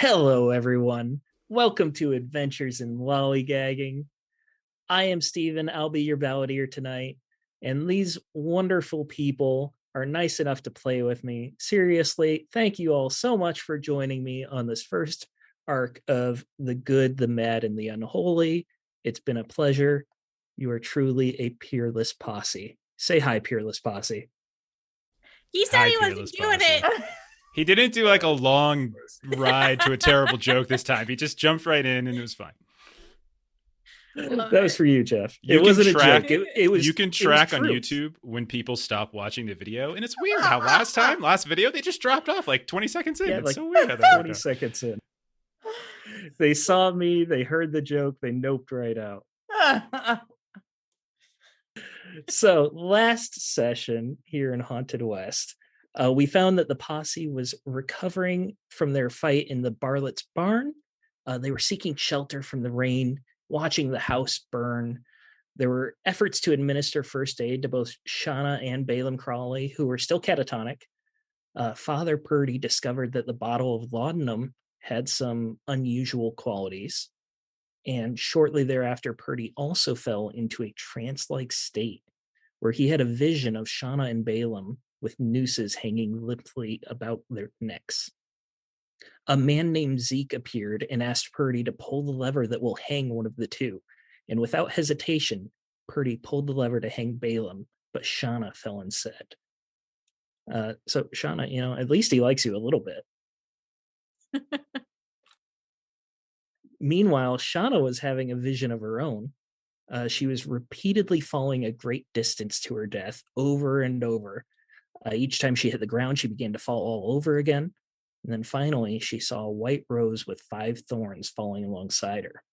Hello, everyone. Welcome to Adventures in Lollygagging. I am Steven. I'll be your balladeer tonight. And these wonderful people are nice enough to play with me. Seriously, thank you all so much for joining me on this first arc of The Good, the Mad, and the Unholy. It's been a pleasure. You are truly a peerless posse. Say hi, peerless posse. He said Hi, he wasn't Peerless doing Posse. it. He didn't do like a long ride to a terrible joke this time. He just jumped right in and it was fine. That was for you, Jeff. You it wasn't track, a joke. It was. You can track on YouTube when people stop watching the video, and it's weird how last video they just dropped off like 20 seconds in. Yeah, it's like so weird how that 20 seconds in. They saw me, they heard the joke, they noped right out. So last session here in Haunted West, we found that the posse was recovering from their fight in the Bartlett's barn. They were seeking shelter from the rain, watching the house burn. There were efforts to administer first aid to both Shauna and Balaam Crawley, who were still catatonic. Father Purdy discovered that the bottle of laudanum had some unusual qualities. And shortly thereafter, Purdy also fell into a trance-like state where he had a vision of Shauna and Balaam with nooses hanging limply about their necks. A man named Zeke appeared and asked Purdy to pull the lever that will hang one of the two. And without hesitation, Purdy pulled the lever to hang Balaam, but Shauna fell instead. So Shauna, at least he likes you a little bit. Meanwhile, Shauna was having a vision of her own. She was repeatedly falling a great distance to her death over and over. Each time she hit the ground, she began to fall all over again. And then finally, she saw a white rose with 5 thorns falling alongside her.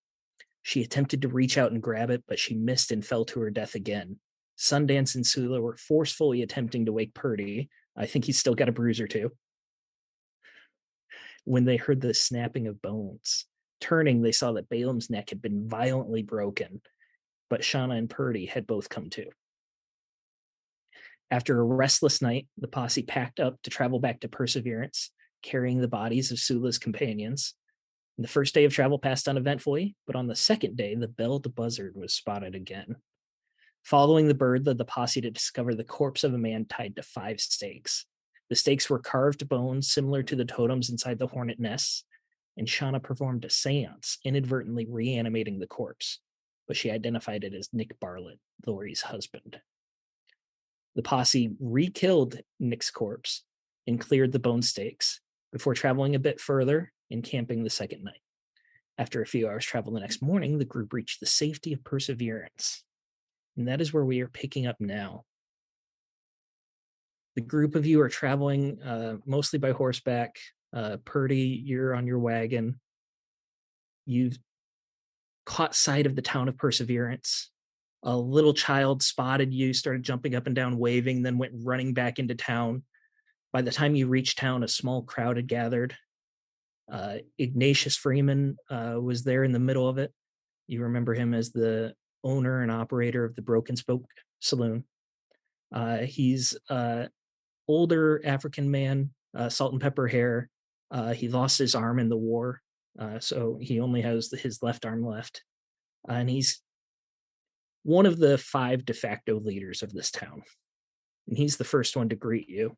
She attempted to reach out and grab it, but she missed and fell to her death again. Sundance and Sula were forcefully attempting to wake Purdy. I think he's still got a bruise or two. When they heard the snapping of bones, turning, they saw that Balaam's neck had been violently broken, but Shauna and Purdy had both come to. After a restless night, the posse packed up to travel back to Perseverance, carrying the bodies of Sula's companions. And the first day of travel passed uneventfully, but on the second day, the belled buzzard was spotted again. Following the bird led the posse to discover the corpse of a man tied to 5 stakes. The stakes were carved bones similar to the totems inside the hornet nests, and Shauna performed a seance, inadvertently reanimating the corpse, but she identified it as Nick Bartlett, Lori's husband. The posse re-killed Nick's corpse and cleared the bone stakes before traveling a bit further and camping the second night. After a few hours travel the next morning, the group reached the safety of Perseverance. And that is where we are picking up now. The group of you are traveling mostly by horseback. Purdy, you're on your wagon. You've caught sight of the town of Perseverance. A little child spotted you, started jumping up and down, waving, then went running back into town. By the time you reached town, a small crowd had gathered. Ignatius Freeman was there in the middle of it. You remember him as the owner and operator of the Broken Spoke Saloon. He's older African man, salt and pepper hair. He lost his arm in the war, so he only has his left arm left. And he's one of the 5 de facto leaders of this town. And he's the first one to greet you.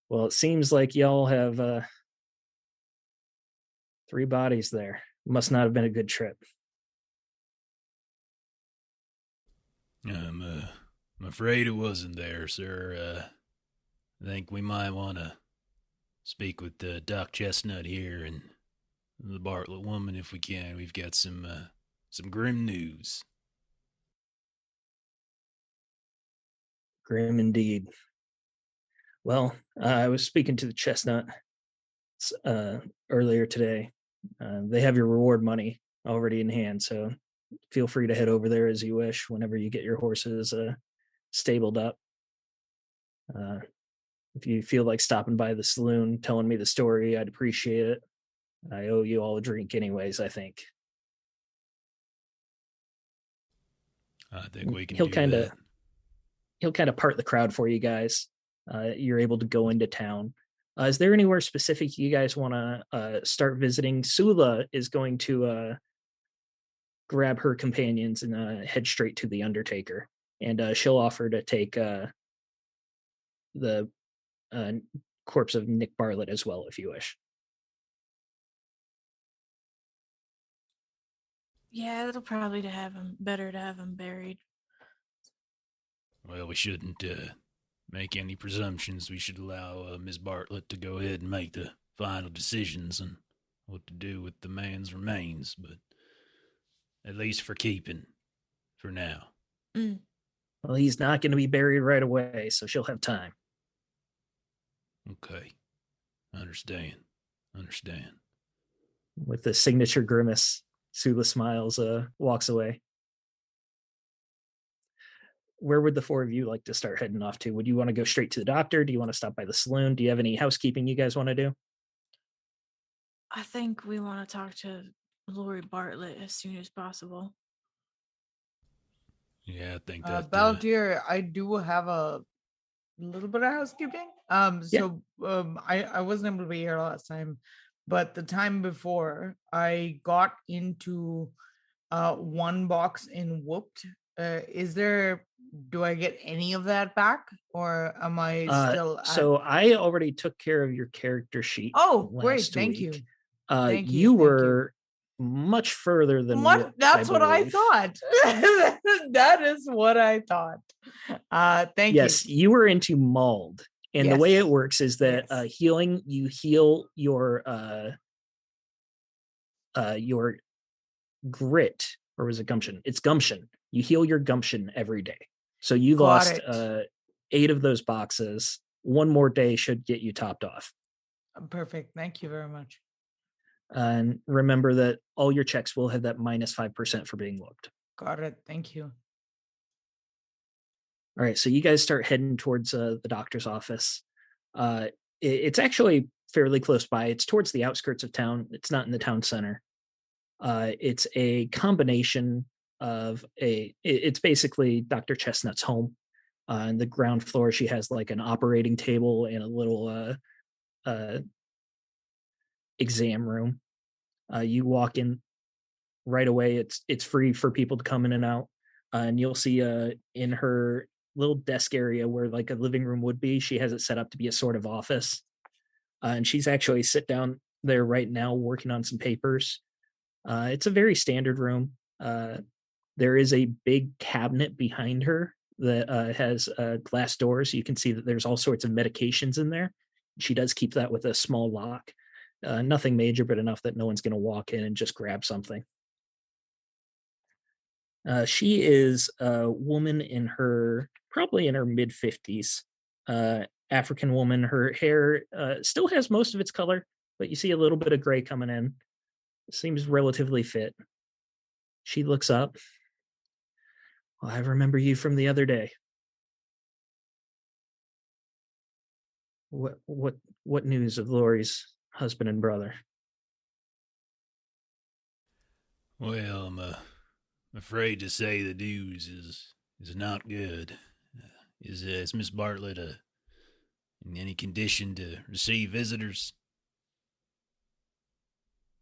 Well, it seems like y'all have 3 bodies there. Must not have been a good trip. I'm afraid it wasn't there, sir. I think we might want to speak with Doc Chestnut here and the Bartlett woman if we can. We've got some grim news. Grim indeed. Well, I was speaking to the Chestnut earlier today. They have your reward money already in hand, so feel free to head over there as you wish whenever you get your horses stabled up. If you feel like stopping by the saloon, telling me the story, I'd appreciate it. I owe you all a drink anyways, I think. I think we can He'll do kind of that. He'll kind of part the crowd for you guys. You're able to go into town. Is there anywhere specific you guys want to start visiting? Sula is going to grab her companions and head straight to the Undertaker, and she'll offer to take the uh, corpse of Nick Bartlett as well, if you wish. Yeah, it'll probably better to have him buried. Well, we shouldn't make any presumptions. We should allow Miss Bartlett to go ahead and make the final decisions on what to do with the man's remains, but at least for keeping for now. Mm. Well, he's not going to be buried right away, so she'll have time. Okay. Understand. With the signature grimace, Sula smiles, walks away. Where would the four of you like to start heading off to? Would you want to go straight to the doctor? Do you want to stop by the saloon? Do you have any housekeeping you guys want to do? I think we want to talk to Lori Bartlett as soon as possible. Yeah, I think that. Baltier, I do have a little bit of housekeeping. I wasn't able to be here last time, but the time before I got into one box in Whooped. Do I get any of that back, or am I still? So I already took care of your character sheet. Oh, great! Thank you. You were much further than what? That's what I thought. That is what I thought. Thank you. Yes, you were into mauled, and the way it works is that healing, you heal your grit, or was it gumption? It's gumption. You heal your gumption every day. So you lost 8 of those boxes. One more day should get you topped off. Perfect. Thank you very much. And remember that all your checks will have that minus 5% for being whooped. Got it. Thank you. All right. So you guys start heading towards the doctor's office. It's actually fairly close by. It's towards the outskirts of town. It's not in the town center. It's a combination of it's basically Dr. Chestnut's home. On the ground floor, she has like an operating table and a little exam room. You walk in right away. It's free for people to come in and out. And you'll see in her little desk area where like a living room would be, she has it set up to be a sort of office. And she's actually sit down there right now working on some papers. It's a very standard room. There is a big cabinet behind her that has glass doors. You can see that there's all sorts of medications in there. She does keep that with a small lock. Nothing major, but enough that no one's going to walk in and just grab something. She is a woman probably in her mid-50s. African woman. Her hair still has most of its color, but you see a little bit of gray coming in. Seems relatively fit. She looks up. Well, I remember you from the other day. What news of Lori's husband and brother? Well, I'm afraid to say the news is not good. Is Miss Bartlett in any condition to receive visitors?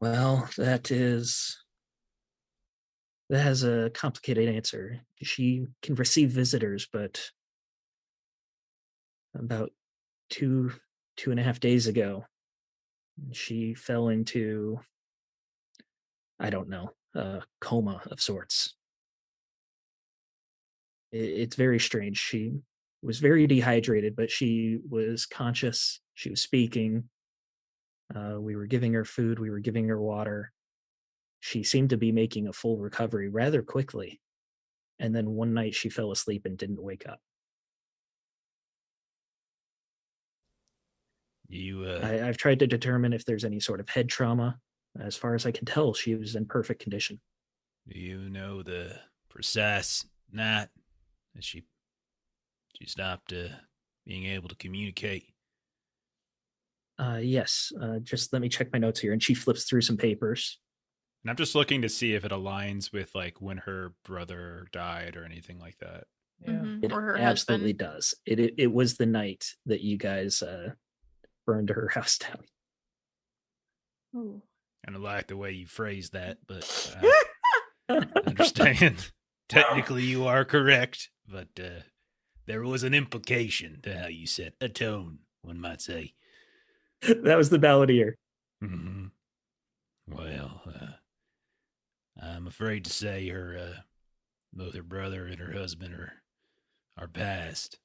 Well, that has a complicated answer. She can receive visitors, but about 2.5 days ago, she fell into, I don't know, a coma of sorts. It's very strange. She was very dehydrated, but she was conscious. She was speaking. We were giving her food. We were giving her water. She seemed to be making a full recovery rather quickly. And then one night she fell asleep and didn't wake up. I've tried to determine if there's any sort of head trauma. As far as I can tell, she was in perfect condition. Do you know the precise night that she stopped being able to communicate? Yes. Just let me check my notes here. And she flips through some papers. And I'm just looking to see if it aligns with like when her brother died or anything like that. Yeah. It Or her absolutely husband. does. It was the night that you guys burned her house down. Ooh. I don't like the way you phrase that, but I understand. Technically, you are correct, but there was an implication to how you said a tone, one might say. That was the balladeer. Mm-hmm. Well, I'm afraid to say both her brother and her husband are passed.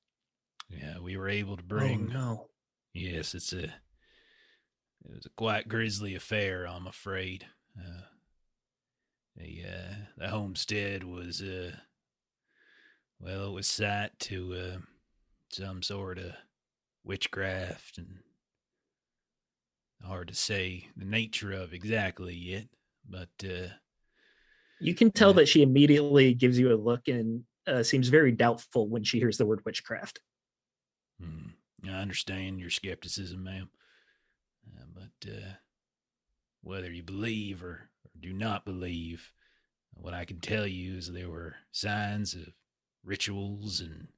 Yeah, we were able to bring. Oh no. Yes, it was a quite grisly affair, I'm afraid. The homestead was well, it was site to some sort of witchcraft, and hard to say the nature of exactly yet, but you can tell that she immediately gives you a look and seems very doubtful when she hears the word witchcraft. I understand your skepticism, ma'am, but whether you believe or do not believe, what I can tell you is there were signs of rituals and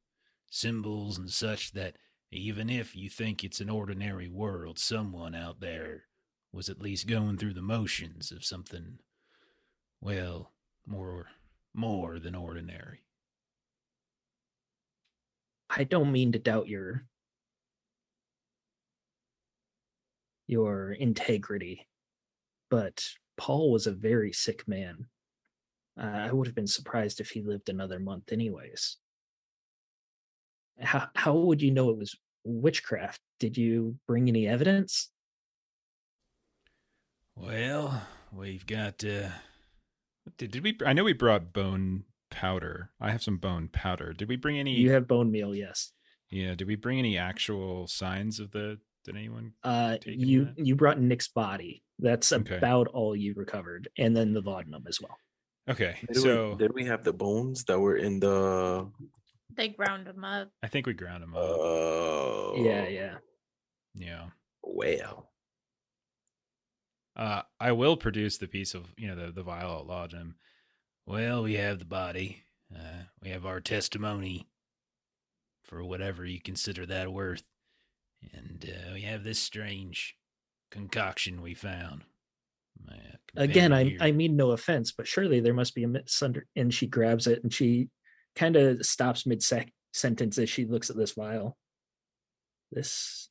symbols and such that even if you think it's an ordinary world, someone out there was at least going through the motions of something, well, more than ordinary. I don't mean to doubt your integrity, but Paul was a very sick man. I would have been surprised if he lived another month anyways. How would you know it was witchcraft? Did you bring any evidence? Well, we've got Did we? I know we brought bone powder. I have some bone powder. Did we bring any? You have bone meal, yes. Yeah. Did we bring any actual signs of the? Did anyone? You brought Nick's body. That's Okay. about all you recovered, and then the laudanum as well. Okay. Did we have the bones that were in the? They ground them up. I think we ground them up. Oh. Yeah. Well. I will produce the piece of the vial of laudanum. Well, we have the body. We have our testimony for whatever you consider that worth. And we have this strange concoction we found. Again, I mean no offense, but surely there must be a misunderstanding. And she grabs it and she kind of stops mid-sentence as she looks at this vial. This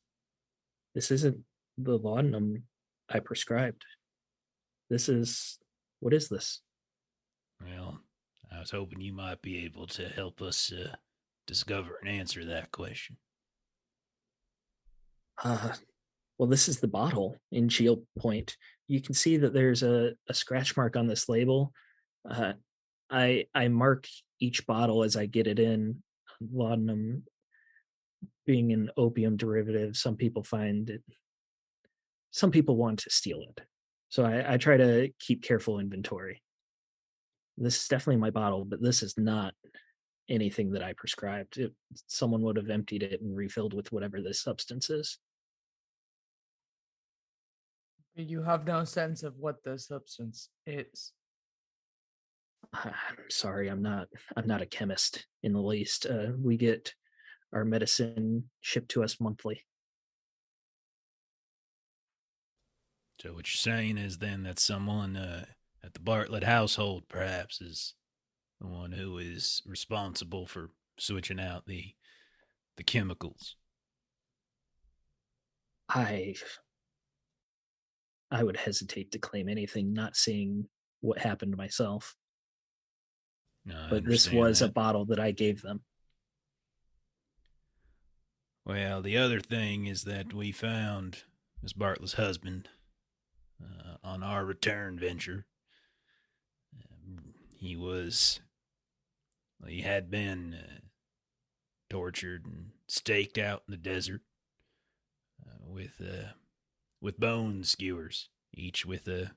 isn't the laudanum I prescribed. What is this? Well, I was hoping you might be able to help us discover and answer that question. Well, this is the bottle in Shield Point. You can see that there's a scratch mark on this label. I mark each bottle as I get it in. Laudanum being an opium derivative, some people want to steal it. So I try to keep careful inventory. This is definitely my bottle, but this is not anything that I prescribed. Someone would have emptied it and refilled with whatever this substance is. You have no sense of what the substance is. I'm sorry, I'm not a chemist in the least. We get our medicine shipped to us monthly. So what you're saying is then that someone at the Bartlett household perhaps is the one who is responsible for switching out the chemicals. I would hesitate to claim anything, not seeing what happened myself. No, but this was a bottle that I gave them. Well, the other thing is that we found Miss Bartlett's husband on our return venture. He had been tortured and staked out in the desert with bone skewers, each with an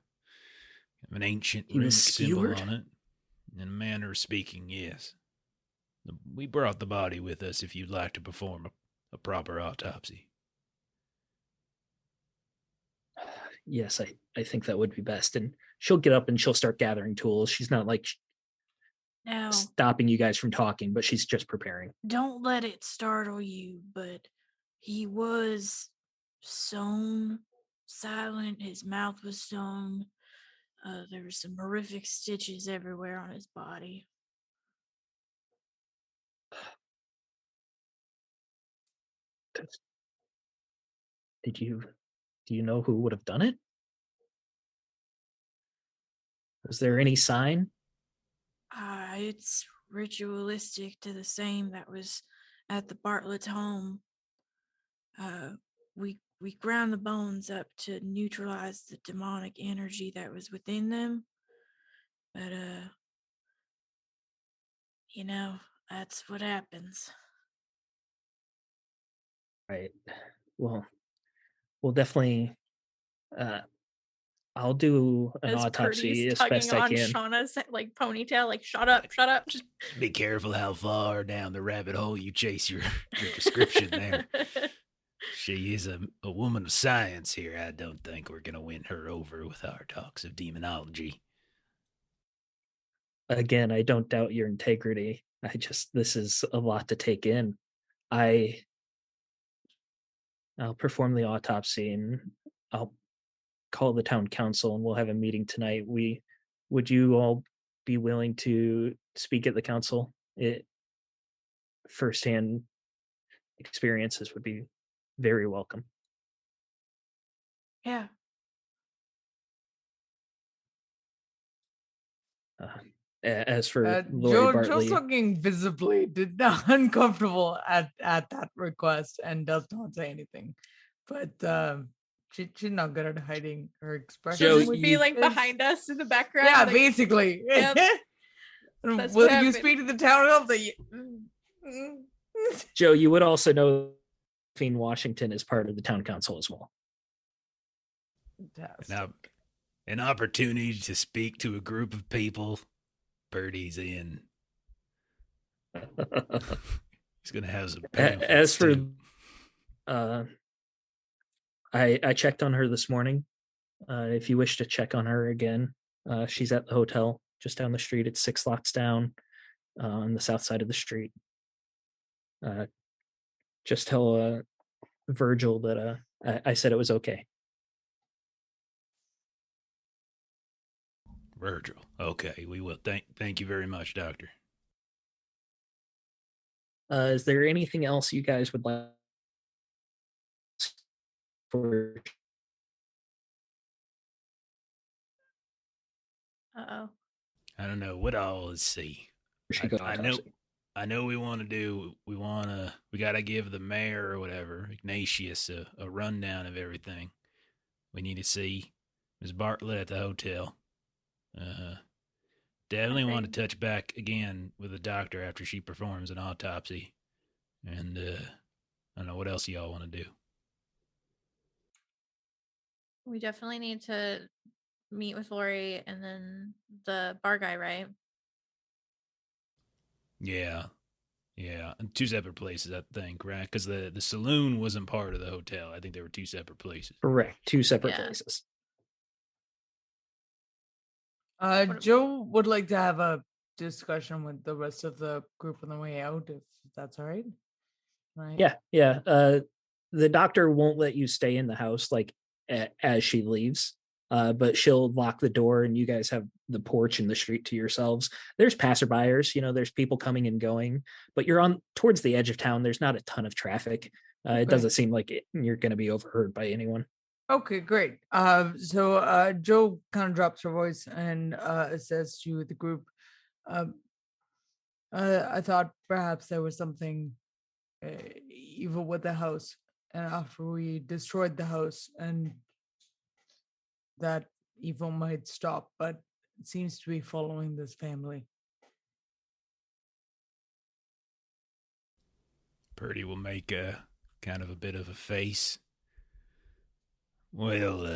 ancient runic symbol on it. In a manner of speaking, yes. We brought the body with us if you'd like to perform a proper autopsy. Yes, I think that would be best. And she'll get up and she'll start gathering tools. She's not like stopping you guys from talking, but she's just preparing. Don't let it startle you, but he was sewn, silent. His mouth was sewn. There were some horrific stitches everywhere on his body. Do you know who would have done it? Was there any sign? It's ritualistic to the same that was at the Bartlett's home. We ground the bones up to neutralize the demonic energy that was within them. But that's what happens. Right. Well, we'll definitely I'll do an As autopsy Purdy's as tugging best I on can. Shauna's ponytail, shut up. Just be careful how far down the rabbit hole you chase your description there. She is a woman of science here. I don't think we're going to win her over with our talks of demonology. Again, I don't doubt your integrity. This is a lot to take in. I'll perform the autopsy and I'll call the town council and we'll have a meeting tonight. Would you all be willing to speak at the council? Firsthand experiences would be very welcome. Yeah. As for Lori Joe's Bartley, looking visibly uncomfortable at that request and does not say anything. But she's not good at hiding her expression. Joe, She'll just be behind us in the background. Yeah, basically. Yep. Will That's what you happened. speak to the town council? Joe, you would also know Josephine Washington is part of the town council as well. An opportunity to speak to a group of people. Birdie's in. He's gonna have some. As for, I checked on her this morning. If you wish to check on her again, she's at the hotel just down the street. It's 6 lots down on the south side of the street. Just tell Virgil that I said it was okay. Virgil. Okay, we will. Thank you very much, Doctor. Is there anything else you guys would like for? Uh-oh. I don't know what all. Let's see. I know we want to do. We got to give the mayor or whatever, Ignatius, a rundown of everything. We need to see Ms. Bartlett at the hotel. Definitely want to touch back again with the doctor after she performs an autopsy. And I don't know what else y'all want to do. We definitely need to meet with Lori and then the bar guy, right? Yeah. And 2 separate places, I think, right? Because the saloon wasn't part of the hotel. I think they were 2 separate places. Correct. 2 separate places. Joe would like to have a discussion with the rest of the group on the way out, if that's all right. Right. Yeah. The doctor won't let you stay in the house as she leaves. But she'll lock the door and you guys have the porch and the street to yourselves. There's passerbyers, there's people coming and going, but you're on towards the edge of town. There's not a ton of traffic. It doesn't seem like you're going to be overheard by anyone. Okay, great. So Joe kind of drops her voice and says to the group, I thought perhaps there was something evil with the house, and after we destroyed the house, and that evil might stop, but it seems to be following this family. Purdy will make a kind of a bit of a face. Well,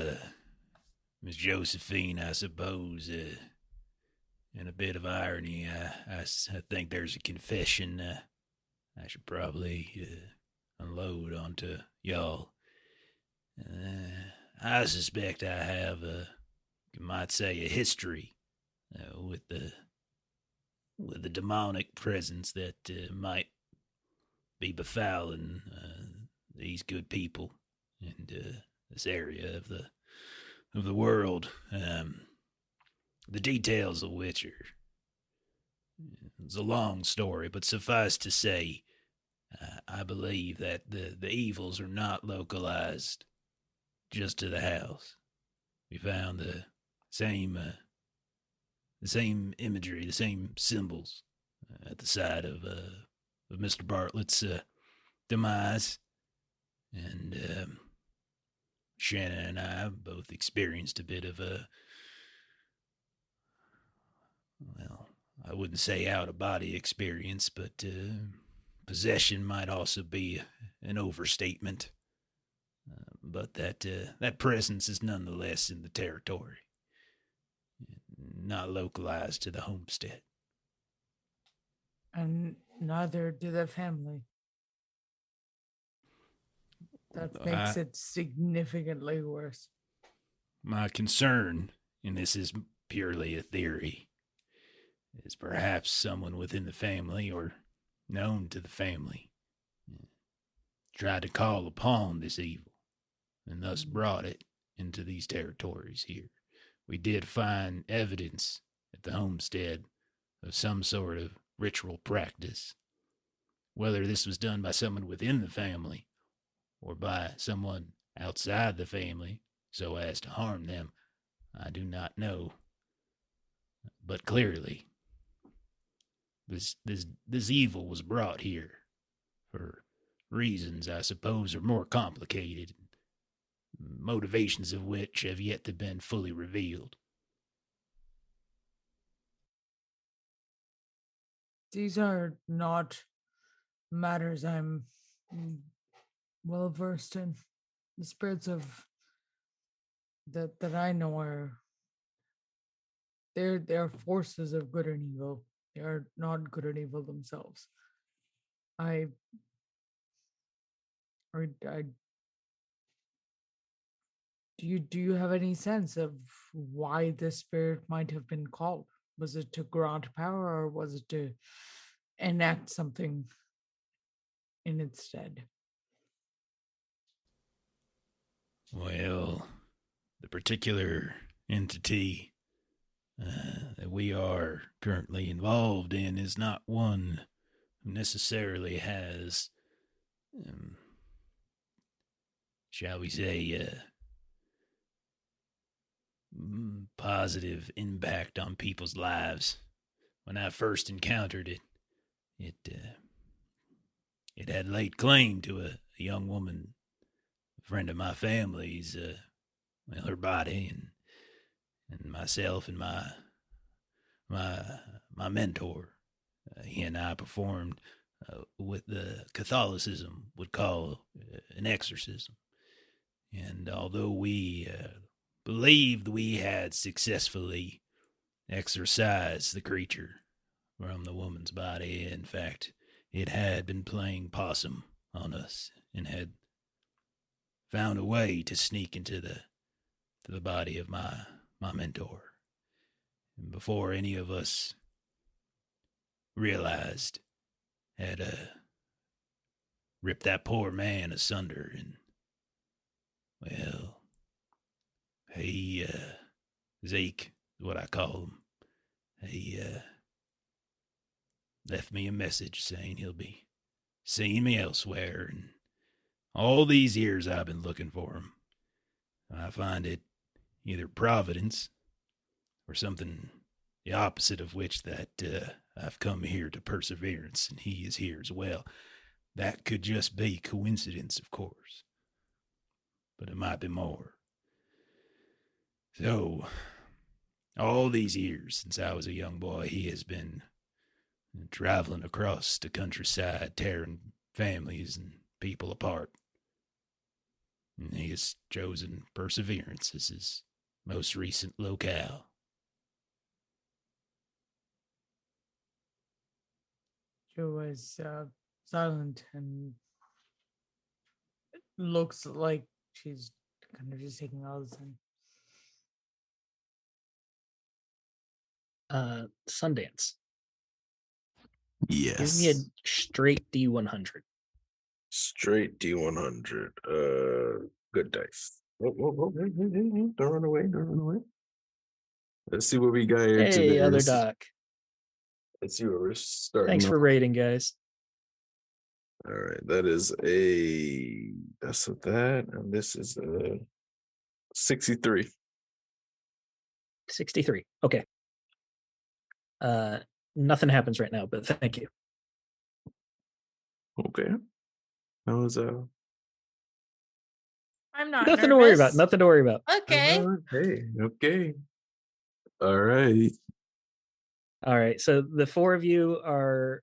Miss Josephine, I suppose, in a bit of irony, I think there's a confession I should probably unload onto y'all. I suspect I have you might say, a history with the demonic presence that might be befouling these good people. and this area of the world. The details of which it's a long story, but suffice to say, I believe that the evils are not localized just to the house. We found the same imagery, the same symbols at the side of Mr. Bartlett's demise, and Shannon and I both experienced a bit of I wouldn't say out of body experience, but possession might also be an overstatement. But that presence is nonetheless in the territory, not localized to the homestead. And neither do the family. That makes it significantly worse. My concern, and this is purely a theory, is perhaps someone within the family or known to the family tried to call upon this evil and thus brought it into these territories here. We did find evidence at the homestead of some sort of ritual practice. Whether this was done by someone within the family or by someone outside the family so as to harm them, I do not know. But clearly, this evil was brought here for reasons I suppose are more complicated, motivations of which have yet to been fully revealed. These are not matters I'm well versed in. The spirits of that I know are they're forces of good and evil. They are not good and evil themselves. I do you have any sense of why this spirit might have been called? Was it to grant power, or was it to enact something in its stead? Well, the particular entity that we are currently involved in is not one who necessarily has, shall we say, positive impact on people's lives. When I first encountered it, it had laid claim to a young woman, a friend of my family's, her body, and myself and my mentor. He and I performed what the Catholicism would call an exorcism. And although we believed we had successfully exorcised the creature from the woman's body, in fact, it had been playing possum on us and had found a way to sneak into the body of my mentor. And before any of us realized, had ripped that poor man asunder, and, well, he, Zeke is what I call him, he left me a message saying he'll be seeing me elsewhere, and all these years I've been looking for him. I find it either providence or something the opposite of which that I've come here to perseverance, and he is here as well. That could just be coincidence, of course, but it might be more. So, all these years since I was a young boy, he has been traveling across the countryside, tearing families and people apart. And he has chosen perseverance as his most recent locale. Joe was silent and looks like she's kind of just taking all this in. Sundance. Yes. Give me a straight D100. Straight D100. Good dice. Don't run away. Don't run away. Let's see what we got here Hey, today. other doc. Let's see what we're starting. Thanks for rating, guys. All right, that's with that, and this is a 63. 63. Okay. Nothing happens right now, but thank you. Okay. That was I'm not Nothing to worry about. nervous. Nothing to worry about. Okay. Okay. All right. All right. So the four of you are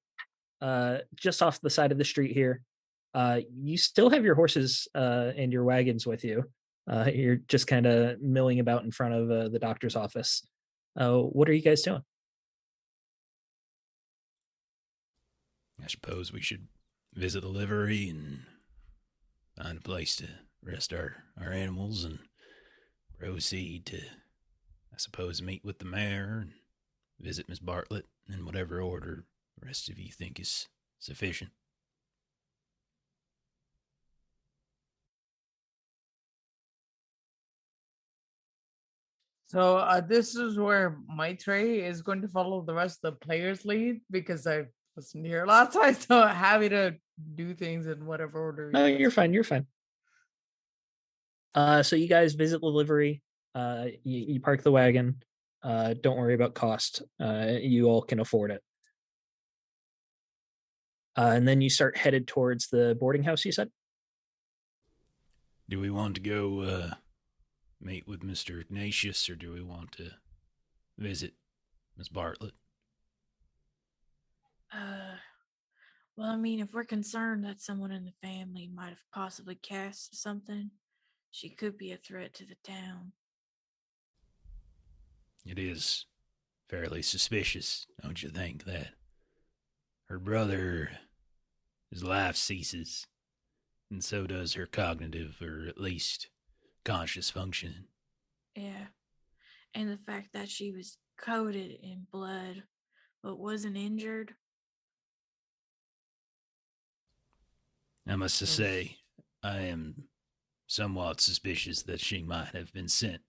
just off the side of the street here. You still have your horses and your wagons with you. You're just kind of milling about in front of the doctor's office. What are you guys doing? I suppose we should visit the livery and find a place to rest our animals and proceed to, I suppose, meet with the mayor and visit Miss Bartlett in whatever order the rest of you think is sufficient. So this is where Maitre is going to follow the rest of the players' lead because I wasn't here last time, so happy to do things in whatever order. No, you're fine. You're fine. So you guys visit the livery. You park the wagon. Don't worry about cost. You all can afford it. And then you start headed towards the boarding house, you said? Do we want to go meet with Mr. Ignatius, or do we want to visit Miss Bartlett? Well, I mean, if we're concerned that someone in the family might have possibly cast something, she could be a threat to the town. It is fairly suspicious, don't you think, that her brother, his life ceases, and so does her cognitive, or at least conscious functioning. Yeah. And the fact that she was coated in blood but wasn't injured. I must say, I am somewhat suspicious that she might have been sent,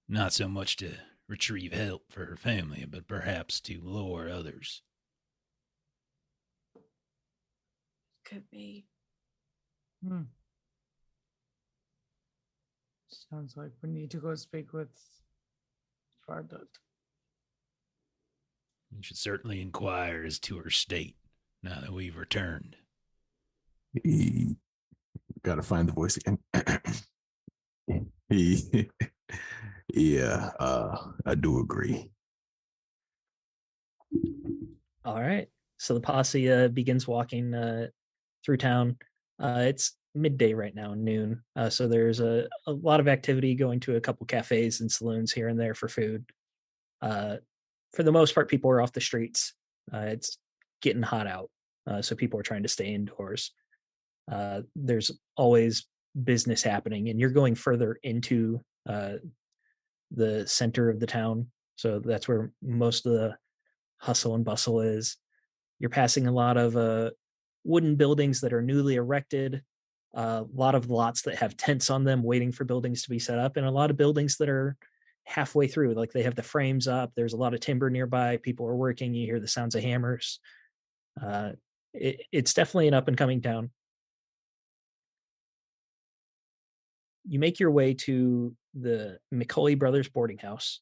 not so much to retrieve help for her family, but perhaps to lure others. Could be. Sounds like we need to go speak with Bartlett. You should certainly inquire as to her state now that we've returned. Gotta find the voice again. Yeah, I do agree. All right. So the posse begins walking through town. It's midday right now, noon. So there's a lot of activity, going to a couple cafes and saloons here and there for food. For the most part, people are off the streets. It's getting hot out. So people are trying to stay indoors. There's always business happening, and you're going further into the center of the town. So that's where most of the hustle and bustle is. You're passing a lot of wooden buildings that are newly erected, a lot of lots that have tents on them waiting for buildings to be set up, and a lot of buildings that are halfway through, like they have the frames up. There's a lot of timber nearby. People are working. You hear the sounds of hammers. It's definitely an up and coming town. You make your way to the Mccully brothers boarding house.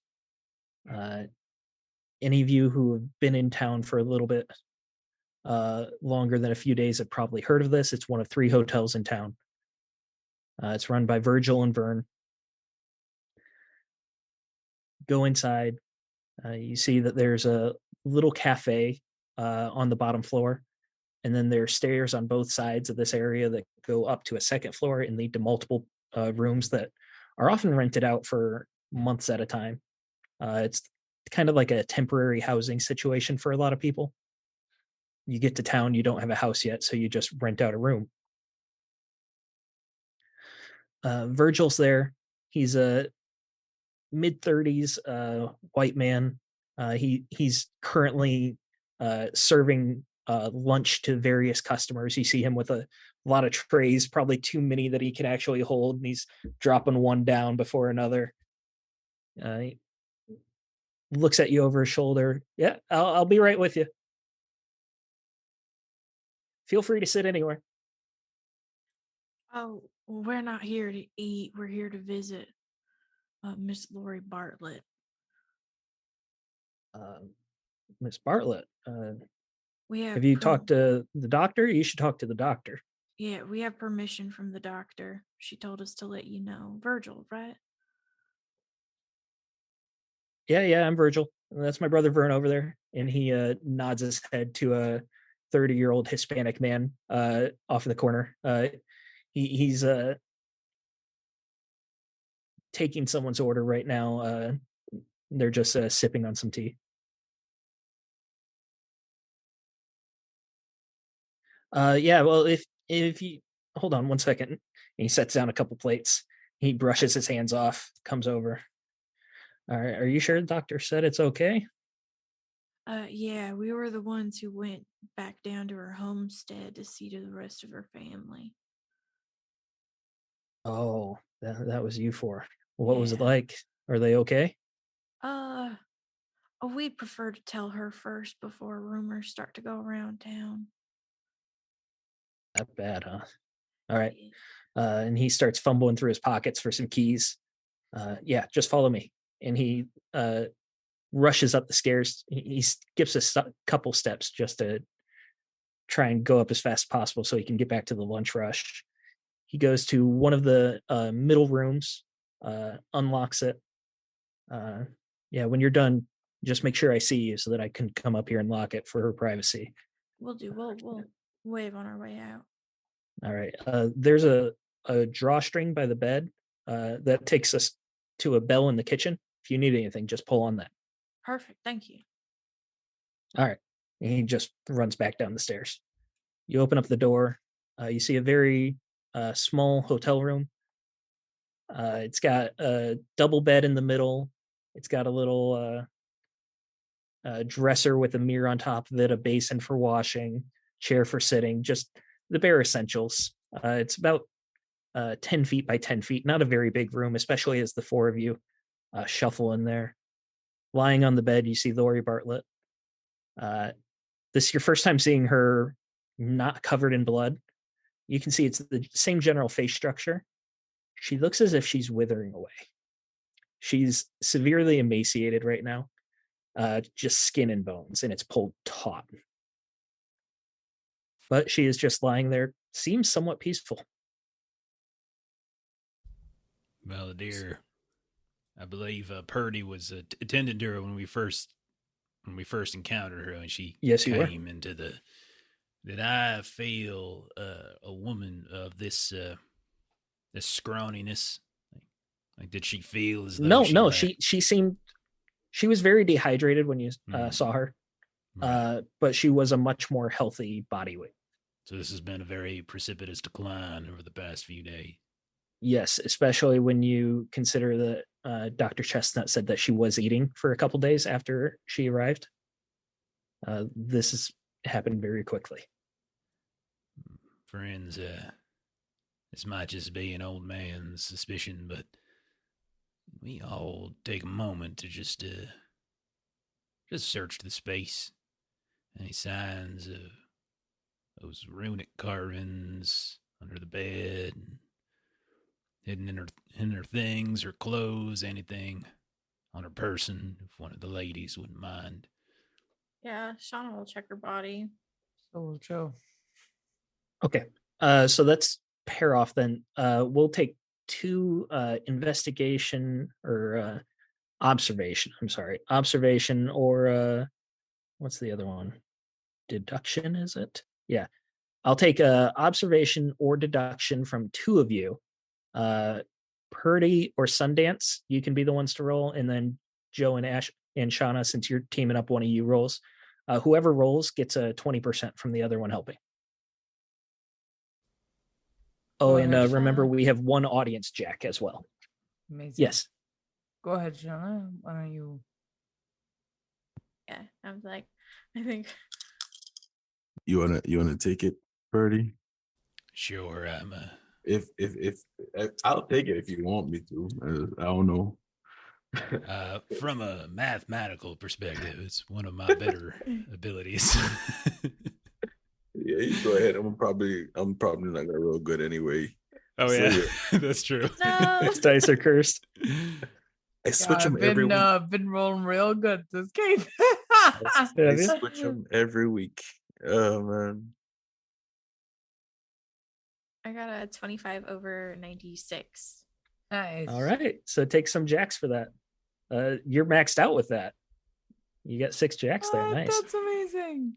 Any of you who have been in town for a little bit longer than a few days have probably heard of this. It's one of 3 hotels in town. It's run by Virgil and Vern. Go inside. You see that there's a little cafe on the bottom floor, and then there are stairs on both sides of this area that go up to a second floor and lead to multiple rooms that are often rented out for months at a time. It's kind of like a temporary housing situation for a lot of people. You get to town, you don't have a house yet, so you just rent out a room. Virgil's there. He's a mid-30s white man. He's currently serving lunch to various customers. You see him with a a lot of trays, probably too many that he can actually hold, and he's dropping one down before another. He looks at you over his shoulder. Yeah, I'll be right with you. Feel free to sit anywhere. Oh, well, we're not here to eat. We're here to visit Miss Lori Bartlett. Miss Bartlett, We have you talked to the doctor? You should talk to the doctor. Yeah, we have permission from the doctor. She told us to let you know. Virgil, right? Yeah, I'm Virgil. That's my brother Vern over there. And he nods his head to a 30-year-old Hispanic man off in the corner. He's taking someone's order right now. They're just sipping on some tea. Yeah, well, if you hold on one second, and he sets down a couple plates. He brushes his hands off, comes over. All right, are you sure the doctor said it's okay? Yeah, we were the ones who went back down to her homestead to see to the rest of her family. Oh, that was E04. What was it Yeah. like? Are they okay? We'd prefer to tell her first before rumors start to go around town. Not bad, huh? All right. Yeah. And he starts fumbling through his pockets for some keys. Yeah, just follow me. And he rushes up the stairs. He skips a couple steps just to try and go up as fast as possible so he can get back to the lunch rush. He goes to one of the middle rooms, unlocks it. Yeah, when you're done, just make sure I see you so that I can come up here and lock it for her privacy. We'll do. We'll wave on our way out. All right. There's a drawstring by the bed that takes us to a bell in the kitchen. If you need anything, just pull on that. Perfect. Thank you. All right. And he just runs back down the stairs. You open up the door. You see a very small hotel room. It's got a double bed in the middle. It's got a little dresser with a mirror on top of it, a basin for washing, chair for sitting, just the bare essentials. It's about 10 feet by 10 feet, not a very big room, especially as the four of you shuffle in there. Lying on the bed, you see Lori Bartlett. This is your first time seeing her not covered in blood. You can see it's the same general face structure. She looks as if she's withering away. She's severely emaciated right now, just skin and bones, and it's pulled taut. But she is just lying there, seems somewhat peaceful. Well, dear, I believe Purdy was attending to her when we first encountered her, and she came into the. Did I feel a woman of this scrawniness? Like, did she feel as though No, she seemed, she was very dehydrated when you saw her, Right. but she was a much more healthy body weight. So this has been a very precipitous decline over the past few days. Yes, especially when you consider that Dr. Chestnut said that she was eating for a couple days after she arrived. This has happened very quickly. Friends, this might just be an old man's suspicion, but we all take a moment to just search the space. Any signs of those runic carvings under the bed, hidden in her things or clothes, anything on her person, if one of the ladies wouldn't mind. Yeah, Shauna will check her body. So will Joe. Okay, so let's pair off then. We'll take 2 investigation or observation. I'm sorry, observation or what's the other one? Deduction, is it? Yeah, I'll take observation or deduction from 2 of you. Purdy or Sundance, you can be the ones to roll, and then Joe and Ash and Shauna, since you're teaming up, one of you rolls. Whoever rolls gets a 20% from the other one helping. Oh, Go and ahead, remember, Shauna. we have one audience jack as well. Amazing. Yes. Go ahead, Shauna. Why don't you? Yeah, I was like, I think You wanna take it, Birdie? Sure, I'm If I'll take it if you want me to. I don't know. from a mathematical perspective, it's one of my better abilities. Yeah, you go ahead. I'm probably not gonna roll good anyway. Oh So, yeah, that's true. No. These dice are cursed. I switch I've them every week. been rolling real good this game. Have I you? switch them every week. Oh man. I got a 25 over 96. Nice. All right. So take some jacks for that. You're maxed out with that. You got 6 jacks there. Nice. That's amazing.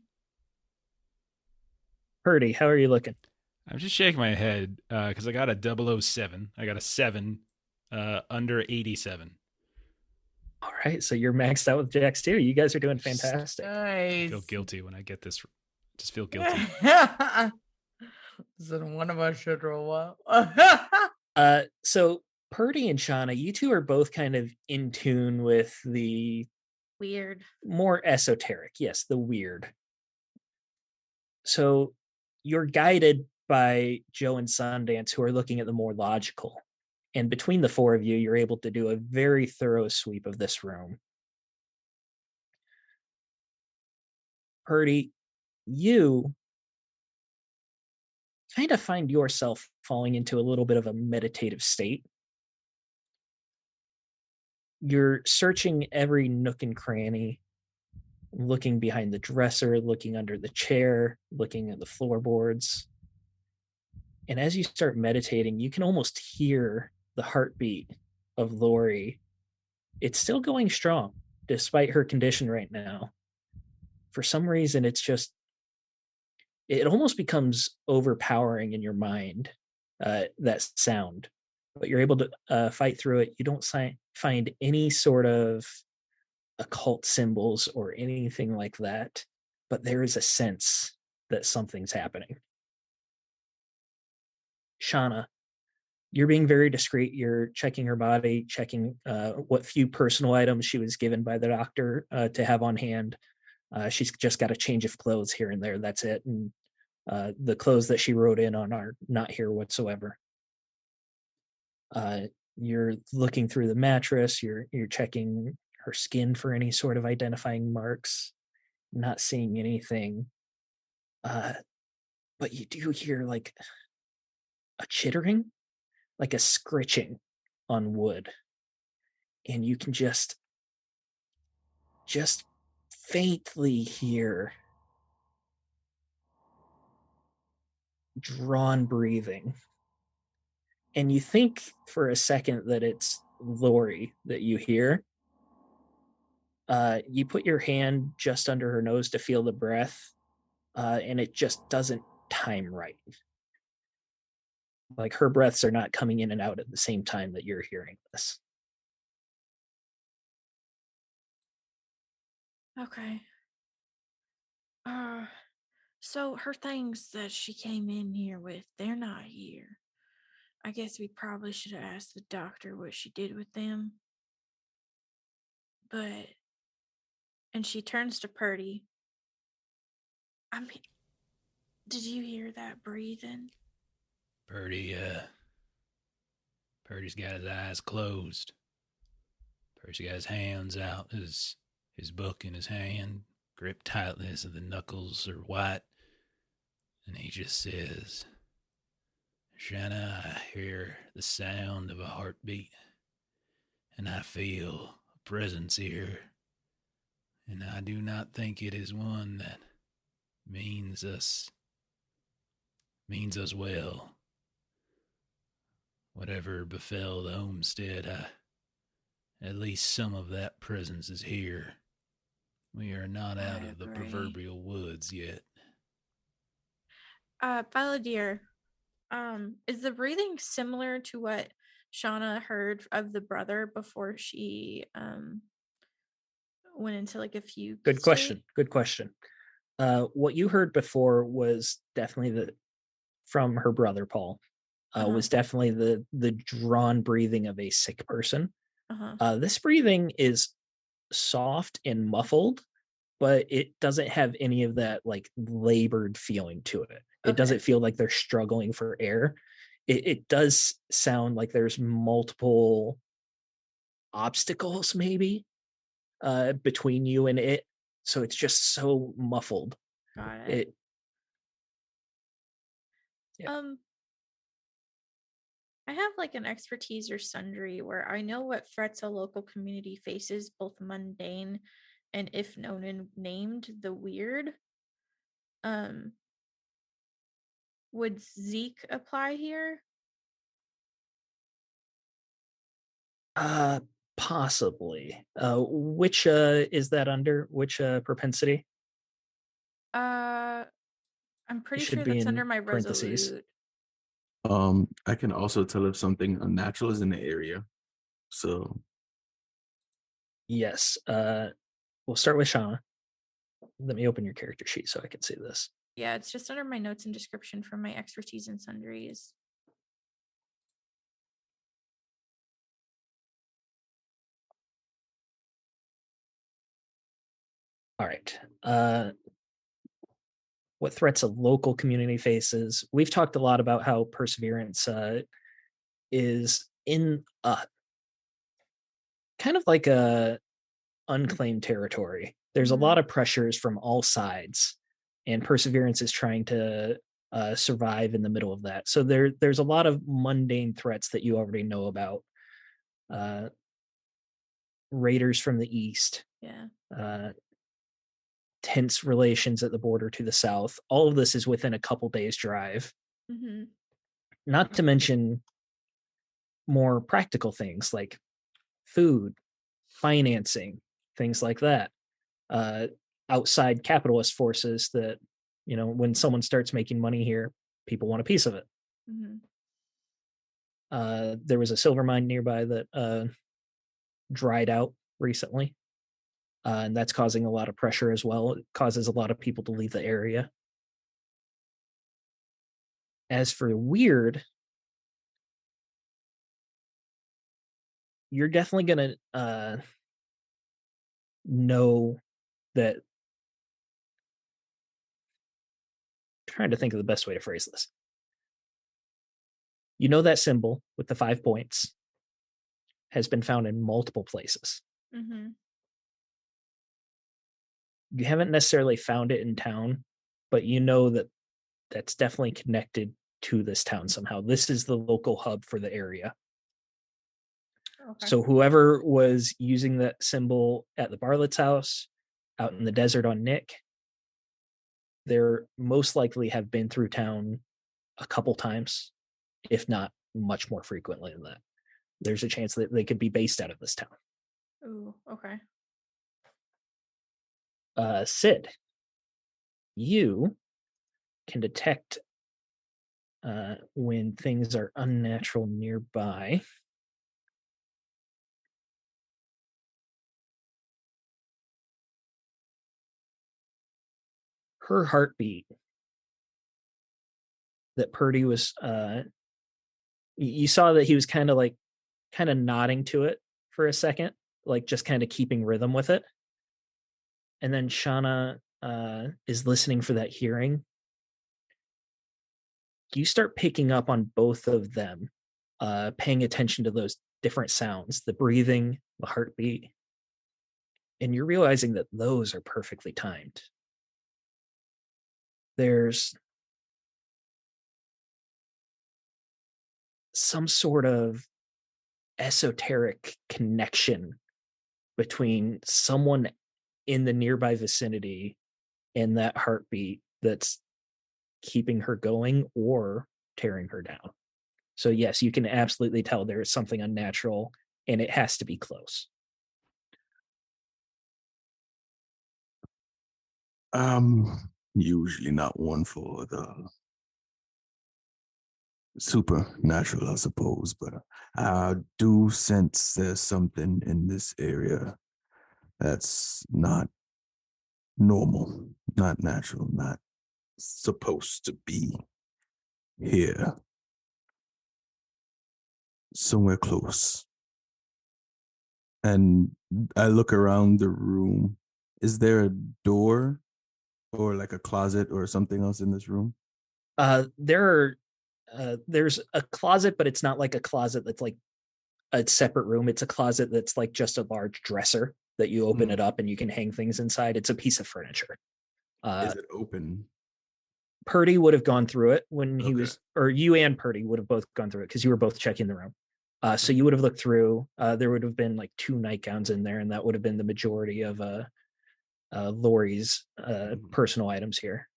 Purdy, how are you looking? I'm just shaking my head because I got a 007. I got a 7 under 87. All right. So you're maxed out with jacks too. You guys are doing fantastic. I Nice. feel guilty when I get this. Just feel guilty. So one of us should roll well. So Purdy and Shauna, you two are both kind of in tune with the Weird. more esoteric. Yes, the weird. So you're guided by Joe and Sundance, who are looking at the more logical. And between the 4 of you, you're able to do a very thorough sweep of this room. Purdy, you kind of find yourself falling into a little bit of a meditative state. You're searching every nook and cranny, looking behind the dresser, looking under the chair, looking at the floorboards. And as you start meditating, you can almost hear the heartbeat of Lori. It's still going strong, despite her condition right now. For some reason, it almost becomes overpowering in your mind, that sound. But you're able to fight through it. You don't find any sort of occult symbols or anything like that, but there is a sense that something's happening. Shauna, you're being very discreet. You're checking her body, checking what few personal items she was given by the doctor to have on hand. She's just got a change of clothes here and there. That's it. And the clothes that she wrote in on are not here whatsoever. You're looking through the mattress. You're checking her skin for any sort of identifying marks. Not seeing anything. But you do hear like a chittering, like a scritching on wood. And you can just faintly hear drawn breathing. And you think for a second that it's Lori that you hear. You put your hand just under her nose to feel the breath, and it just doesn't time right. Like her breaths are not coming in and out at the same time that you're hearing this. Okay. So her things that she came in here with, they're not here. I guess we probably should have asked the doctor what she did with them. And she turns to Purdy. I mean, did you hear that breathing? Purdy's got his eyes closed. Purdy's got his hands out, his book in his hand, gripped tightly so the knuckles are white. And he just says, Shanna, I hear the sound of a heartbeat, and I feel a presence here, and I do not think it is one that means us well. Whatever befell the homestead, at least some of that presence is here. We are not out of the proverbial woods yet. Balladeer, is the breathing similar to what Shauna heard of the brother before she went into like a fugue? Good question. What you heard before was definitely from her brother Paul. Was definitely the drawn breathing of a sick person. This breathing is soft and muffled, but it doesn't have any of that like labored feeling to it. It Okay. doesn't feel like they're struggling for air. It does sound like there's multiple obstacles maybe between you and it, so it's just so muffled. Got it. It Yeah. I have like an expertise or sundry where I know what threats a local community faces, both mundane and, if known and named, the weird. Um, would Zeke apply here? uh possibly. Which is that under? Which propensity? I'm It pretty should sure be that's under in my parentheses. resolute. I can also tell if something unnatural is in the area. So Yes. We'll start with Shauna. Let me open your character sheet so I can see this. Yeah, it's just under my notes and description for my expertise and sundries. All right. What threats a local community faces? We've talked a lot about how Perseverance is in a kind of like a unclaimed territory. There's a lot of pressures from all sides, and Perseverance is trying to survive in the middle of that. So there's a lot of mundane threats that you already know about. Raiders from the east, Yeah. tense relations at the border to the south. All of this is within a couple days' drive. Mm-hmm. Not to mention more practical things like food, financing, things like that. Outside capitalist forces that, when someone starts making money here, people want a piece of it. Mm-hmm. There was a silver mine nearby that dried out recently, and that's causing a lot of pressure as well. It causes a lot of people to leave the area. As for weird, you're definitely going to know that. Trying to think of the best way to phrase this. You know that symbol with the 5 points has been found in multiple places. Mm-hmm. You haven't necessarily found it in town, but you know that that's definitely connected to this town somehow. This is the local hub for the area. Okay. So whoever was using that symbol at the Bartlett's house, out in the desert on Nick, they're most likely have been through town a couple times, if not much more frequently than that. There's a chance that they could be based out of this town. Ooh, okay. Sid, you can detect when things are unnatural nearby. Her heartbeat that Purdy was you saw that he was kind of nodding to it for a second, like just kind of keeping rhythm with it. And then Shauna is listening for that hearing. You start picking up on both of them, paying attention to those different sounds, the breathing, the heartbeat, and you're realizing that those are perfectly timed. There's some sort of esoteric connection between someone in the nearby vicinity and that heartbeat that's keeping her going or tearing her down. So yes, you can absolutely tell there is something unnatural and it has to be close. Usually not one for the supernatural, I suppose, but I do sense there's something in this area that's not normal, not natural, not supposed to be here. Somewhere close. And I look around the room. Is there a door or like a closet or something else in this room? There's a closet, but it's not like a closet that's like a separate room. It's a closet that's like just a large dresser that you open it up and you can hang things inside. It's a piece of furniture. Is it open? Purdy would have gone through it when he Okay. was, or you and Purdy would have both gone through it because you were both checking the room. So you would have looked through. There would have been like 2 nightgowns in there, and that would have been the majority of Lori's personal items here.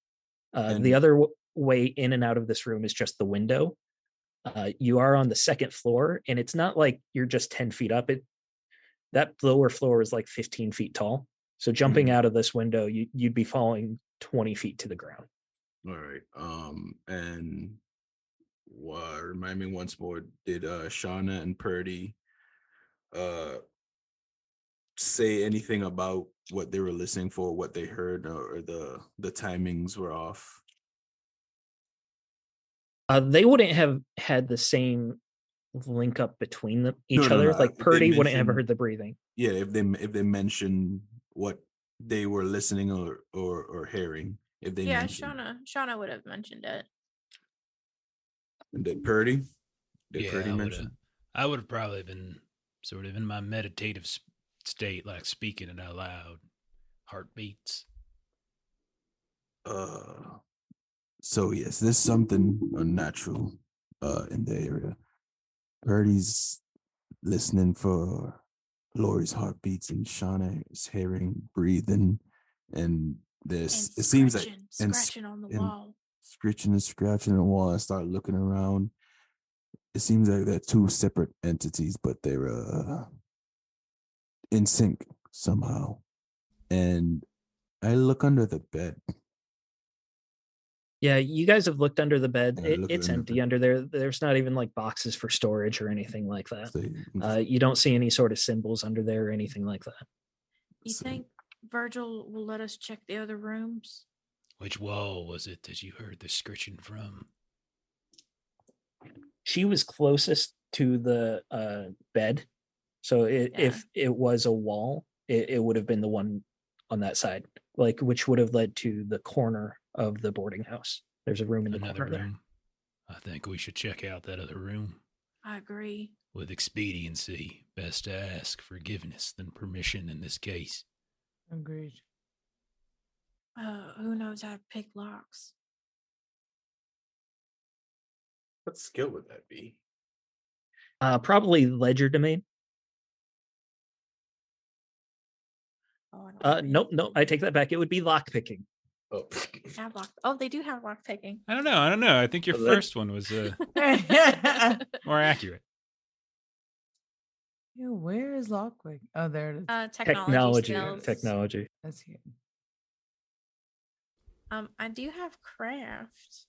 The other way in and out of this room is just the window. You are on the second floor, and it's not like you're just 10 feet up. That lower floor is like 15 feet tall. So jumping out of this window, you'd be falling 20 feet to the ground. All right. And remind me once more, did Shauna and Purdy say anything about what they were listening for, what they heard, or the timings were off? They wouldn't have had the same link up between each other. No. Like Purdy wouldn't have heard the breathing. Yeah, if they mention what they were listening or hearing, if they mentioned. Shauna would have mentioned it. And did Purdy? Purdy mention? I would have probably been sort of in my meditative state, like speaking it out loud, heartbeats. So yes, there's something unnatural in the area. Purdy's listening for Lori's heartbeats, and Shauna is hearing breathing, and this it seems like scratching on the wall. Scratching on the wall. I start looking around. It seems like they're 2 separate entities, but they're in sync somehow. And I look under the bed. Yeah, you guys have looked under the bed. It's empty under there. There's not even like boxes for storage or anything like that. You don't see any sort of symbols under there or anything like that. You think Virgil will let us check the other rooms? Which wall was it that you heard the scritching from? She was closest to the bed. So if it was a wall, it would have been the one on that side, like which would have led to the corner of the boarding house. There's a room in the corner there. I think we should check out that other room. I agree. With expediency, best to ask forgiveness than permission in this case. Agreed. Who knows how to pick locks? What skill would that be? Probably ledger domain. Nope. I take that back. It would be lock picking. Oh, they do have lock picking. I don't know. I think your first one was more accurate. Yeah, where is lockpick? Oh, there it is. Technology. That's here. I do have craft,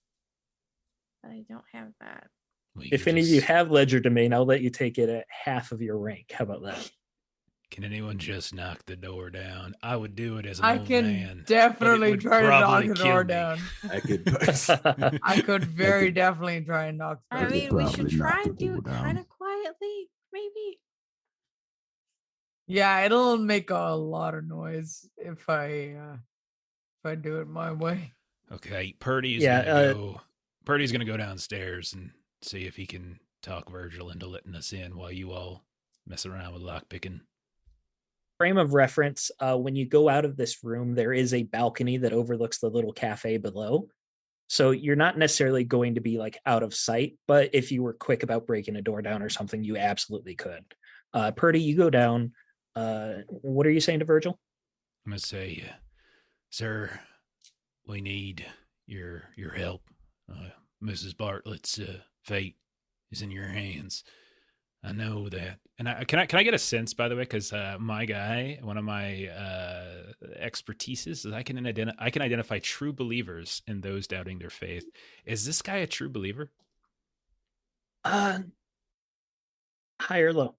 but I don't have that. If any of you have ledger domain, I'll let you take it at half of your rank. How about that? Can anyone just knock the door down? I would do it as an I old can man, definitely try to knock the door me. down. I could. I could very definitely try and knock the door down. I mean, we should try and do it kind of quietly, maybe. Yeah, it'll make a lot of noise if I do it my way. Okay, Purdy's gonna go downstairs and see if he can talk Virgil into letting us in while you all mess around with lockpicking. Frame of reference, when you go out of this room, there is a balcony that overlooks the little cafe below. So you're not necessarily going to be like out of sight, but if you were quick about breaking a door down or something, you absolutely could. Purdy, you go down. What are you saying to Virgil? I'm gonna say, sir, we need your help. Mrs. Bartlett's fate is in your hands. I know that. And can I get a sense, by the way, because my guy, one of my expertises is I can identify true believers and those doubting their faith. Is this guy a true believer? High or low?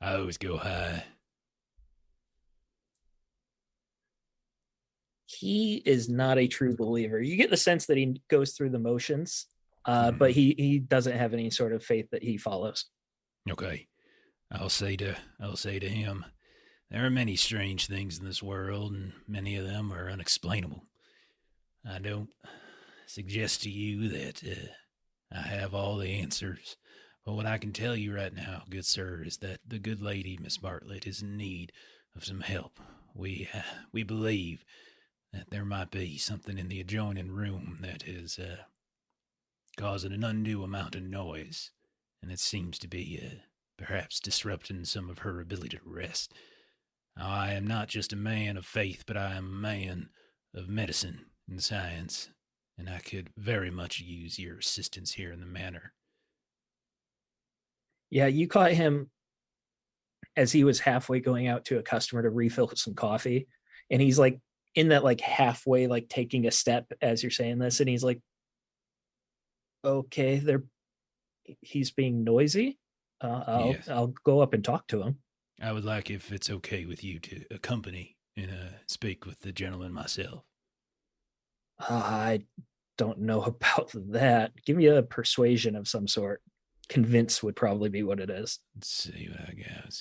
I always go high. He is not a true believer. You get the sense that he goes through the motions, but he doesn't have any sort of faith that he follows. Okay. I'll say to him, there are many strange things in this world, and many of them are unexplainable. I don't suggest to you that I have all the answers. But what I can tell you right now, good sir, is that the good lady, Miss Bartlett, is in need of some help. We believe that there might be something in the adjoining room that is causing an undue amount of noise, and it seems to be perhaps disrupting some of her ability to rest. Now, I am not just a man of faith, but I am a man of medicine and science, and I could very much use your assistance here in the manor. Yeah, you caught him as he was halfway going out to a customer to refill some coffee, and he's like in that like halfway like taking a step as you're saying this, and he's like, okay, he's being noisy. Yes. I'll go up and talk to him. I would like, if it's okay with you, to accompany and speak with the gentleman myself. I don't know about that. Give me a persuasion of some sort. Convince would probably be what it is. Let's see what I got.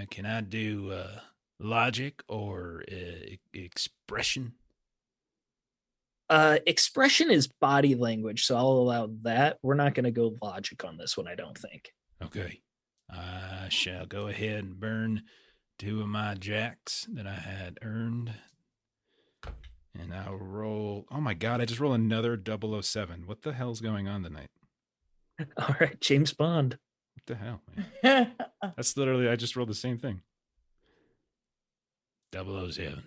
Can I do logic or expression? Expression is body language, so I'll allow that. We're not going to go logic on this one, I don't think. Okay. I shall go ahead and burn 2 of my jacks that I had earned. And I'll roll. Oh my God, I just rolled another 007. What the hell's going on tonight? All right, James Bond. What the hell, man? That's literally, I just rolled the same thing. 007.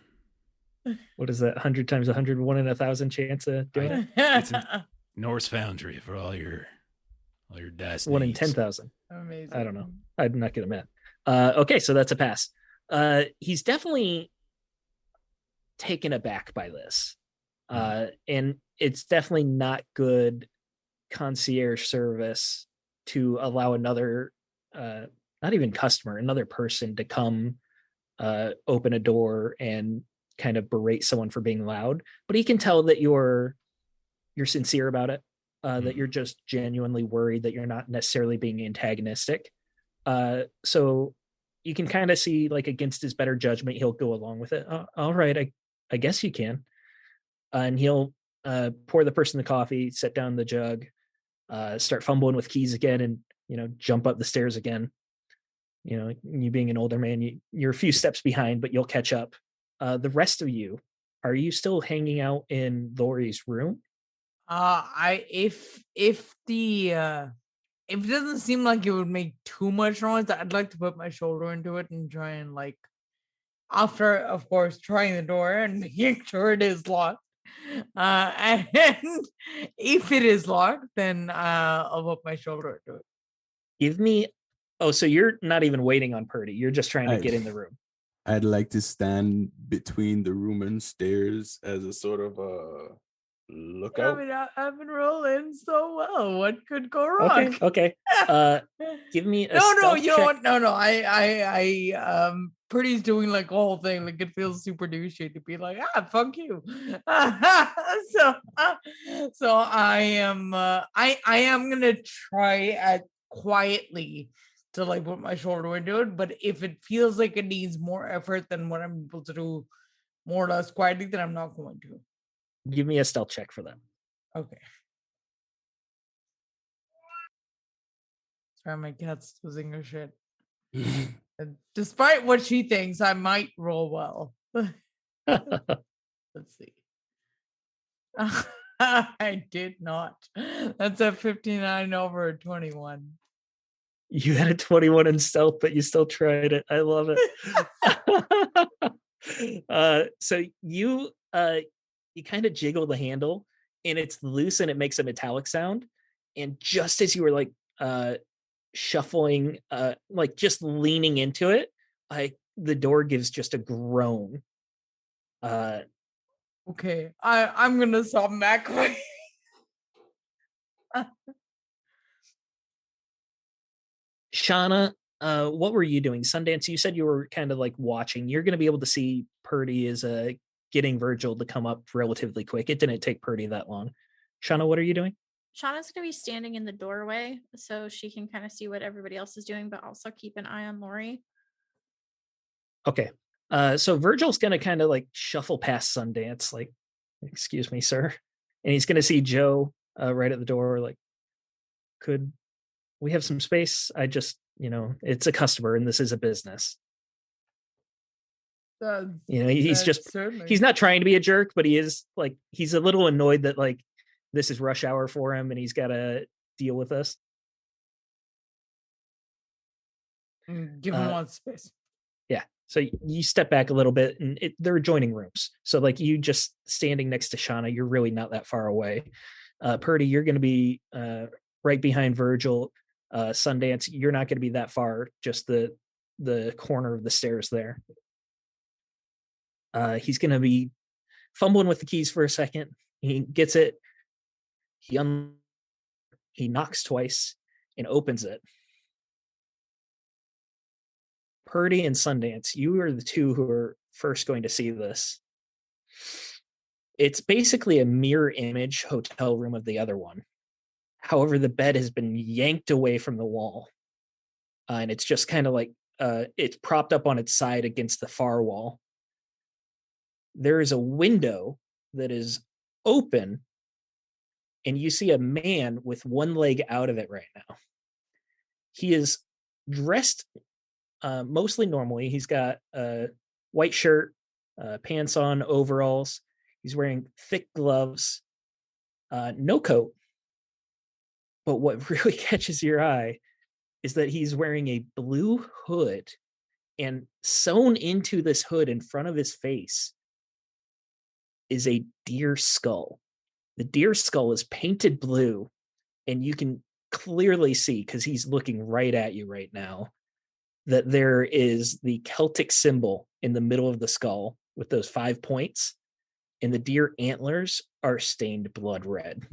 What is that? 100 times 100, 1 in 1,000 chance of doing it? It's a Norse Foundry for all your dice. 1 in needs. 10,000. Amazing. I don't know. I'm not good at math. Okay, so that's a pass. He's definitely taken aback by this. And it's definitely not good concierge service to allow another, not even customer, another person to come open a door and kind of berate someone for being loud. But he can tell that you're sincere about it, that you're just genuinely worried, that you're not necessarily being antagonistic. So you can kind of see, like, against his better judgment, he'll go along with it. All right, I guess you can. And he'll pour the person the coffee, set down the jug, start fumbling with keys again, and jump up the stairs again. You being an older man, you're a few steps behind, but you'll catch up. The rest of you, are you still hanging out in Lori's room? If it doesn't seem like it would make too much noise, I'd like to put my shoulder into it and try and, like, after, of course, trying the door and making sure it is locked. And if it is locked, then I'll put my shoulder into it. Give me. Oh, so you're not even waiting on Purdy. You're just trying to get in the room. I'd like to stand between the room and stairs as a sort of a lookout. I mean, I've been rolling so well. What could go wrong? Okay. Give me a No, stealth you know check. what? No. I Pretty's doing like a whole thing. Like, it feels super douchey to be like, fuck you. So I am gonna try at quietly to, like, put my shoulder into it. But if it feels like it needs more effort than what I'm able to do more or less quietly, then I'm not going to. Give me a stealth check for them. Okay. Sorry, my cat's losing her shit. And despite what she thinks, I might roll well. Let's see. I did not. That's a 59 over a 21. You had a 21 in stealth, but you still tried it. I love it. So you kind of jiggle the handle, and it's loose, and it makes a metallic sound. And just as you were like shuffling, like just leaning into it, the door gives just a groan. Okay, I'm gonna stop Mccully. Shauna, what were you doing? Sundance, you said you were kind of like watching. You're going to be able to see Purdy is getting Virgil to come up relatively quick. It didn't take Purdy that long. Shauna, what are you doing? Shauna's going to be standing in the doorway so she can kind of see what everybody else is doing, but also keep an eye on Lori. Okay. So Virgil's gonna kind of like shuffle past Sundance, like, excuse me, sir. And he's gonna see Joe right at the door, like, could we have some space? I just, it's a customer and this is a business. He's not trying to be a jerk, but he is like, he's a little annoyed that like this is rush hour for him and he's got to deal with us. Give him one space. Yeah. So you step back a little bit and they're adjoining rooms. So like you just standing next to Shauna, you're really not that far away. Purdy, you're going to be right behind Virgil. Sundance, you're not going to be that far, just the corner of the stairs there. He's going to be fumbling with the keys for a second. He gets it. He knocks twice and opens it. Purdy and Sundance, you are the two who are first going to see this. It's basically a mirror image hotel room of the other one. However, the bed has been yanked away from the wall. And it's just kind of like it's propped up on its side against the far wall. There is a window that is open, and you see a man with one leg out of it right now. He is dressed mostly normally. He's got a white shirt, pants on, overalls. He's wearing thick gloves, no coat. But what really catches your eye is that he's wearing a blue hood, and sewn into this hood in front of his face is a deer skull. The deer skull is painted blue, and you can clearly see, because he's looking right at you right now, that there is the Celtic symbol in the middle of the skull with those 5 points, and the deer antlers are stained blood red.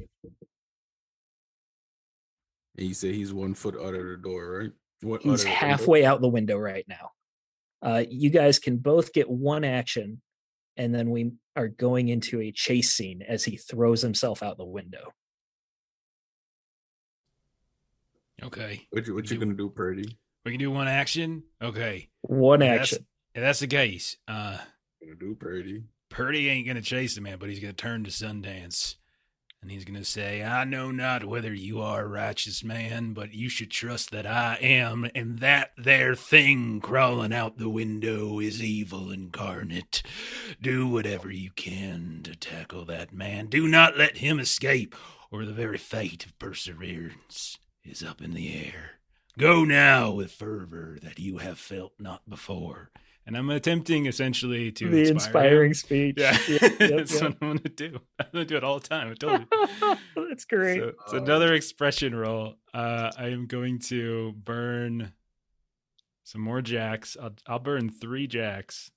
And you say he's 1 foot out of the door, right? He's halfway out the window right now. You guys can both get one action, and then we are going into a chase scene as he throws himself out the window. Okay. What you gonna do, Purdy? We can do one action? Okay. One action. If that's the case. Gonna do Purdy. Purdy ain't gonna chase the man, but he's gonna turn to Sundance. And he's going to say, I know not whether you are a righteous man, but you should trust that I am, and that there thing crawling out the window is evil incarnate. Do whatever you can to tackle that man. Do not let him escape, or the very fate of perseverance is up in the air. Go now with fervor that you have felt not before. And I'm attempting essentially to the inspiring speech. Yeah, yep. That's what I'm going to do. I'm going to do it all the time. I told you. That's great. So it's another expression roll. I am going to burn some more jacks. I'll burn 3 jacks.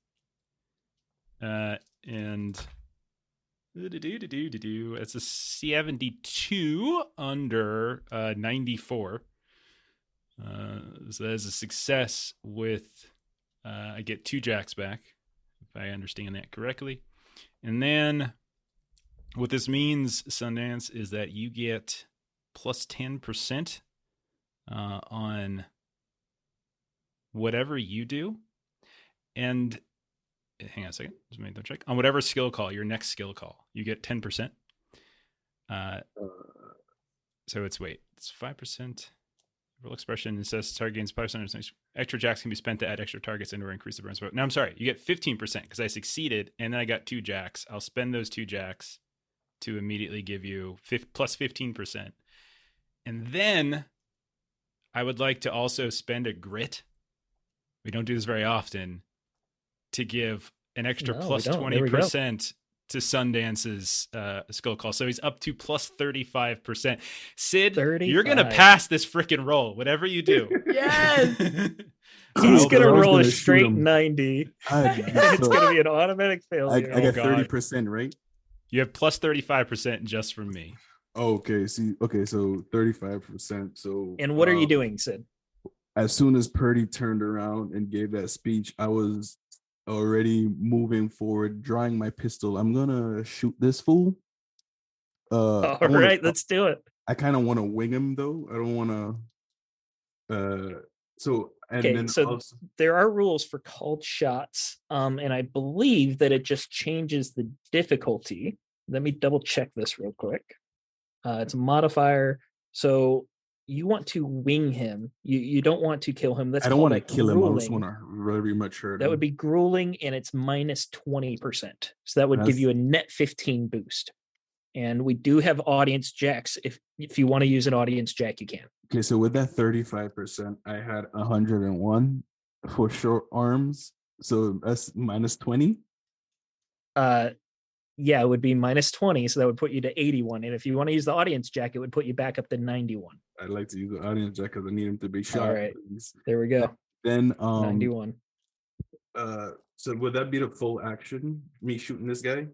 And it's a 72 under 94. So that is a success with... I get 2 jacks back, if I understand that correctly. And then what this means, Sundance, is that you get plus 10% on whatever you do. And hang on a second, just make that check. On whatever skill call, your next skill call, you get 10%. So it's 5%. Roll expression says target gains 5%. Extra jacks can be spent to add extra targets and or increase the burn spell. No, I'm sorry. You get 15% because I succeeded, and then I got 2 jacks. I'll spend those 2 jacks to immediately give you plus 15%. And then I would like to also spend a grit. We don't do this very often, to give an extra plus 20% to Sundance's skill call. So he's up to plus 35%. Sid, 35. You're going to pass this freaking roll, whatever you do. Yes. He's going to roll a straight 90. It's going to be an automatic failure. I got 30%, right? You have plus 35% just from me. Okay, so 35%. So and what are you doing, Sid? As soon as Purdy turned around and gave that speech, I was already moving forward, drawing my pistol. I'm gonna shoot this fool. All right, let's do it. I kind of want to wing him though. I don't want to. So And Okay, then so also, there are rules for called shots, and I believe that it just changes the difficulty. Let me double check this real quick. It's a modifier, so you want to wing him. You don't want to kill him. That's I don't called want to kill him. I just grueling. want to very much hurt That him. would be grueling, and it's minus 20%. So that would give That's- you a net 15 boost. And we do have audience jacks. If you want to use an audience jack, you can. Okay, so with that 35%, I had 101 for short arms. So that's minus 20. Yeah, it would be minus 20. So that would put you to 81. And if you want to use the audience jack, it would put you back up to 91. I'd like to use the audience jack because I need him to be shot. All right. There we go. Then 91. So would that be the full action? Me shooting this guy?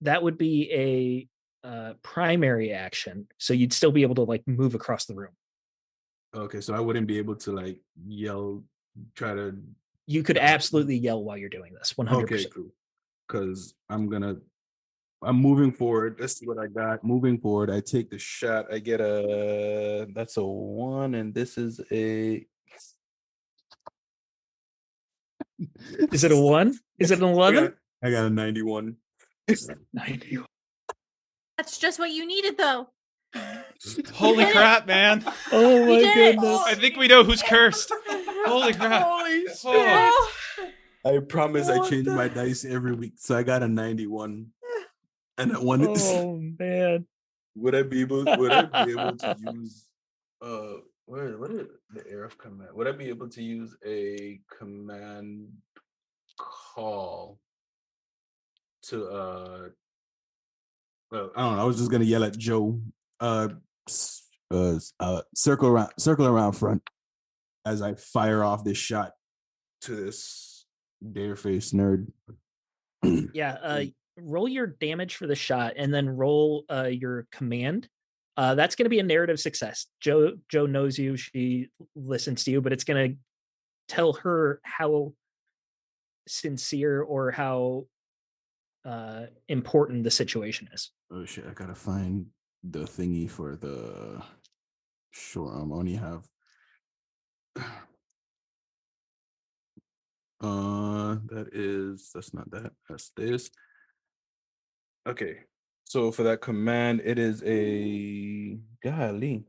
That would be a primary action. So you'd still be able to like move across the room. Okay, so I wouldn't be able to like yell, try to. You could absolutely yell while you're doing this. 100%. Okay, cool. Because I'm moving forward. Let's see what I got. Moving forward, I take the shot. I get that's a 1, and this is a. Is it a 1? Is it an 11? I got a 91. 91. That's just what you needed, though. Holy crap, man. Oh my did it. goodness. I think we know who's cursed. Holy crap. Holy shit. Oh. I promise I What change the- my dice every week. So I got a 91. And I wanted to Oh man. would I be able to use where did the ARF command? Would I be able to use a command call to well, I don't know. I was just gonna yell at Joe. Circle around front as I fire off this shot to this dare-faced nerd. Yeah, roll your damage for the shot and then roll your command. That's going to be a narrative success. Joe knows you, she listens to you, but it's going to tell her how sincere or how important the situation is. Oh shit, I gotta find the thingy for the short arm. I only have that's not that, that's this. Okay, so for that command, it is a golly,